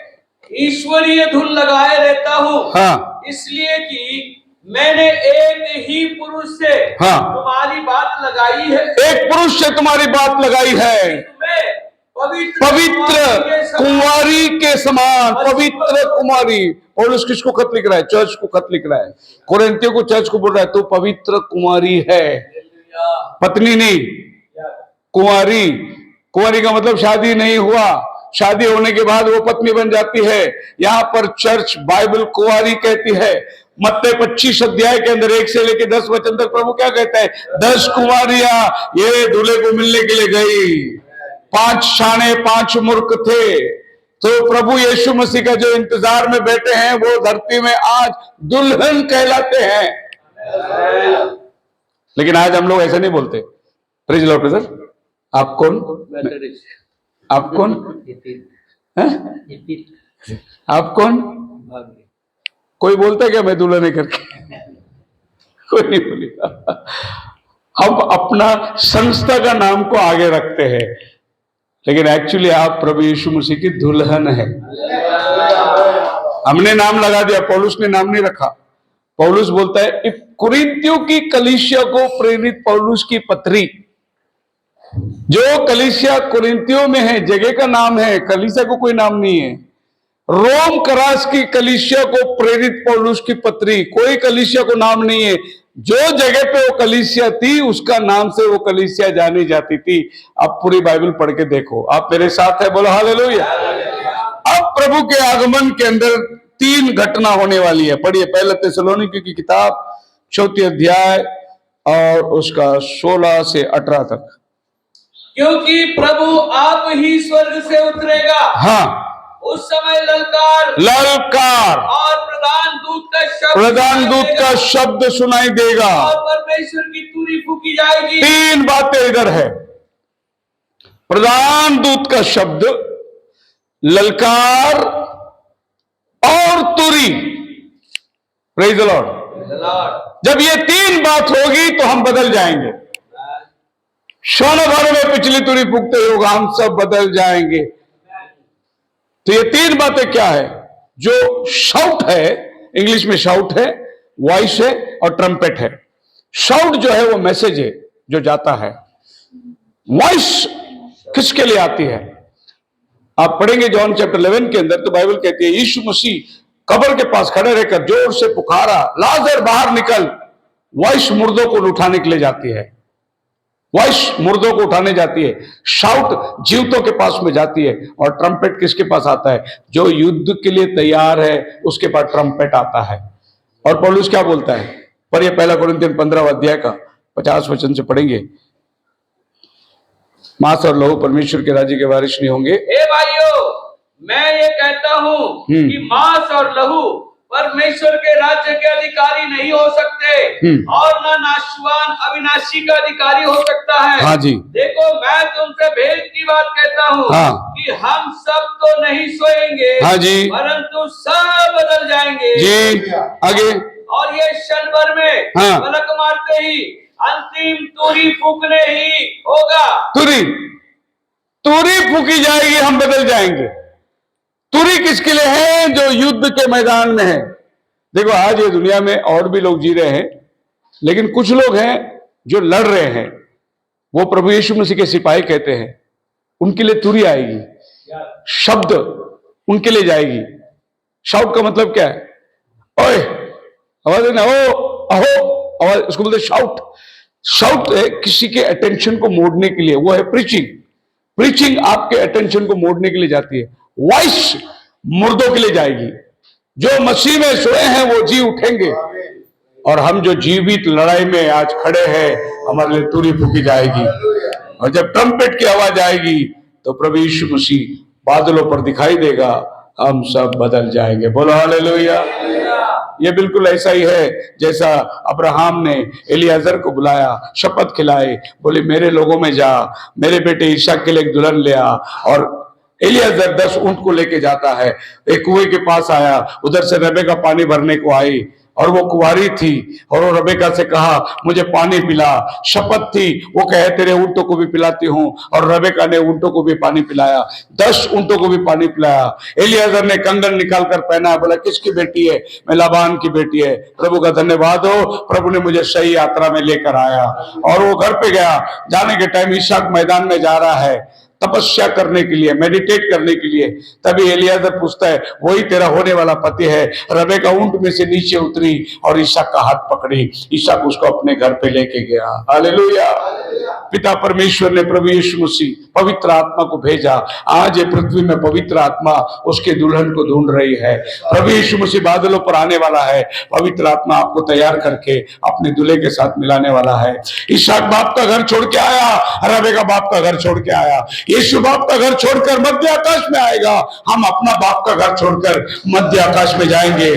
ईश्वरीय धुन लगाए रहता हूँ। हाँ। इसलिए कि मैंने एक ही पुरुष से तुम्हारी बात लगाई है। एक पुरुष से तुम्हारी बात लगाई है, पवित्र कुंवारी के समान। पवित्र कुमारी। पौलुस किसको खत लिख रहा है? चर्च को खत लिख रहा है। कोरिन्थियों को चर्च को बोल रहा है तो पवित्र कुमारी है, पत्नी नहीं, कुंवारी। कुंवारी का मतलब शादी नहीं हुआ, शादी होने के बाद वो पत्नी बन जाती है। यहां पर चर्च बाइबल कुंवारी कहती है। मत्ती 25 अध्याय के अंदर 1 से लेकर 10 वचन तक प्रभु क्या कहता है? 10 कुंवारियां ये दूल्हे को मिलने के लिए गई। 5 शाने 5 मूर्ख थे। तो प्रभु यीशु मसीह का जो इंतजार में बैठे हैं वो धरती में आज दुल्हन कहलाते हैं। लेकिन आज हम लोग ऐसे नहीं बोलते। Praise Lord brother. आप कौन? आप कौन? आप कौन? कोई बोलता है क्या मैं दुल्हन है करके? कोई नहीं बोलेगा। हम अपना संस्था का नाम को आगे रखते हैं, लेकिन एक्चुअली आप प्रभु यीशु मसीह की दुल्हन है। हमने नाम लगा दिया, पौलुस ने नाम नहीं रखा। पौलुस बोलता है कुरिन्थियों की कलीसिया को प्रेरित पौलुस की पत्री। जो कलीसिया कुरिन्थियों में है जगह का नाम है, कलीसिया को कोई नाम नहीं है। रोम करास की कलीसिया को प्रेरित पौलुस की पत्री। कोई कलीसिया को नाम नहीं है। जो जगह पे वो कलीसिया थी उसका नाम से वो कलीसिया जानी जाती थी। अब पूरी बाइबल पढ़ के देखो। आप मेरे साथ है, बोलो हालेलुया। अब प्रभु के आगमन के अंदर 3 घटना होने वाली है। पढ़िए 1 थिस्सलुनीकियों की किताब 4 अध्याय और उसका 16 से 18 तक। क्योंकि प्रभु आप ही स्वर्ग से उतरेगा। हाँ। उस समय ललकार और प्रधान दूत का शब्द सुनाई देगा और परमेश्वर की तुरी फूकी जाएगी। 3 बातें इधर है। प्रधान दूत का शब्द, ललकार और तुरी। Praise the Lord. जब ये तीन बात होगी तो हम बदल जाएंगे। क्षण भर में पिछली तुरी फूकते होगा, हम सब बदल जाएंगे। तो ये तीन बातें क्या है? जो शाउट है, इंग्लिश में शाउट है, वॉइस है और ट्रम्पेट है। शाउट जो है वो मैसेज है जो जाता है। वॉइस किसके लिए आती है? आप पढ़ेंगे जॉन चैप्टर 11 के अंदर, तो बाइबल कहती है यीशु मसीह कब्र के पास खड़े रहकर जोर से पुकारा, लाजर बाहर निकल। वॉइस मुर्दों को उठाने के लिए जाती है। वॉइस मुर्दों को उठाने जाती है। शाउट जीवतों के पास में जाती है। और ट्रम्पेट किसके पास आता है? जो युद्ध के लिए तैयार है उसके पास ट्रम्पेट आता है। और पौलुस क्या बोलता है? पर ये पहला कोरिन्थियन 15 अध्याय का 50 वचन से पढ़ेंगे। मांस और लहू परमेश्वर के राज्य के वारिस नहीं होंगे। हे भाइयों, मैं ये कहता हूँ कि मांस और लहू परमेश्वर के राज्य के अधिकारी नहीं हो सकते और न नाशवान अविनाशी का अधिकारी हो सकता है। हाँ जी। देखो, मैं तुमसे भेद की बात कहता हूँ कि हम सब तो नहीं सोएंगे, हाँ जी, परंतु सब बदल जाएंगे जी। आगे, और ये क्षण भर में पलक मारते ही अंतिम तुरी फूकने ही होगा। तुरी फूकी जाएगी, हम बदल जाएंगे। तुरी किसके लिए है? जो युद्ध के मैदान में है। देखो, आज ये दुनिया में और भी लोग जी रहे हैं, लेकिन कुछ लोग हैं जो लड़ रहे हैं। वो प्रभु यीशु मसीह के सिपाही कहते हैं। उनके लिए तुरी आएगी, शब्द उनके लिए जाएगी। शाउट का मतलब क्या है? ओए, आवाज है ना, ओ, अहो, आवाज, उसको बोलते शाउट। शाउट है किसी के अटेंशन को मोड़ने के लिए, वो है प्रीचिंग। प्रीचिंग आपके अटेंशन को मोड़ने के लिए जाती है। वॉइस मुर्दों के लिए जाएगी। जो मसीह में सोए हैं वो जी उठेंगे, और हम जो जीवित लड़ाई में आज खड़े हैं, हमारे लिए तुरी फूकी जाएगी। और जब ट्रम्पेट की आवाज आएगी तो प्रभु यीशु मसीह बादलों पर दिखाई देगा, हम सब बदल जाएंगे। बोलो हालेलुया। ये बिल्कुल ऐसा ही है जैसा अब्राहम ने एलियाजर को बुलाया, शपथ खिलाई, बोले मेरे लोगों में जा, मेरे बेटे ईसाक के लिए एक दुल्हन ले आ। और एलियाजर 10 ऊंट को लेके जाता है, एक कुएं के पास आया, उधर से रेबेका पानी भरने को आई, और वो कुंवारी थी, और वो रेबेका से कहा मुझे पानी पिला। शपथ थी, वो कहे तेरे ऊंटों को भी पिलाती हूँ, और रेबेका ने ऊंटों को भी पानी पिलाया, 10 ऊंटों को भी पानी पिलाया। एलियाजर ने कंगन निकाल कर पहना, बोला किसकी बेटी है? मैं लाबान की बेटी है। प्रभु का धन्यवाद हो, प्रभु ने मुझे सही यात्रा में लेकर आया। और वो घर पे गया, जाने के टाइम ईसाक मैदान में जा रहा है तपस्या करने के लिए, मेडिटेट करने के लिए। तभी एलियाजर पूछता है वही तेरा होने वाला पति है? रेबेका ऊंट में से नीचे उतरी और ईसाक का हाथ पकड़ी। ईसाक उसको अपने घर पे लेके गया। हालेलुया। पिता परमेश्वर ने प्रभु यीशु मसीह पवित्र आत्मा को भेजा। आज ये पृथ्वी में पवित्र आत्मा उसके दुल्हन को ढूंढ रही है। प्रभु यीशु मसीह बादलों पर आने वाला है। पवित्र आत्मा आपको तैयार करके अपने दूल्हे के साथ मिलाने वाला है। ईसाक बाप का घर छोड़ के आया, रेबेका बाप का घर छोड़ के आया। यीशु बाप का घर छोड़कर मध्य आकाश में आएगा, हम अपना बाप का घर छोड़कर मध्य आकाश में जाएंगे।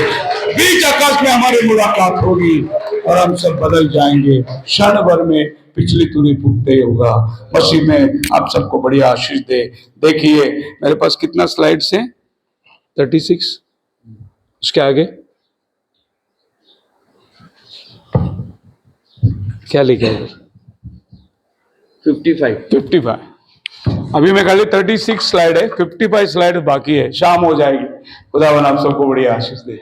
बीच आकाश में हमारी मुलाकात होगी और हम सब बदल जाएंगे। क्षण भर में पिछली तुरी फूकते होगा। मसीह में आप सबको बड़ी आशीष दे। देखिए मेरे पास कितना स्लाइड्स हैं? 36। उसके आगे क्या लिखा है? 55। अभी मैं खाली 36 स्लाइड है, 55 स्लाइड बाकी है। शाम हो जाएगी। खुदावन आप सबको बड़ी आशीष दे।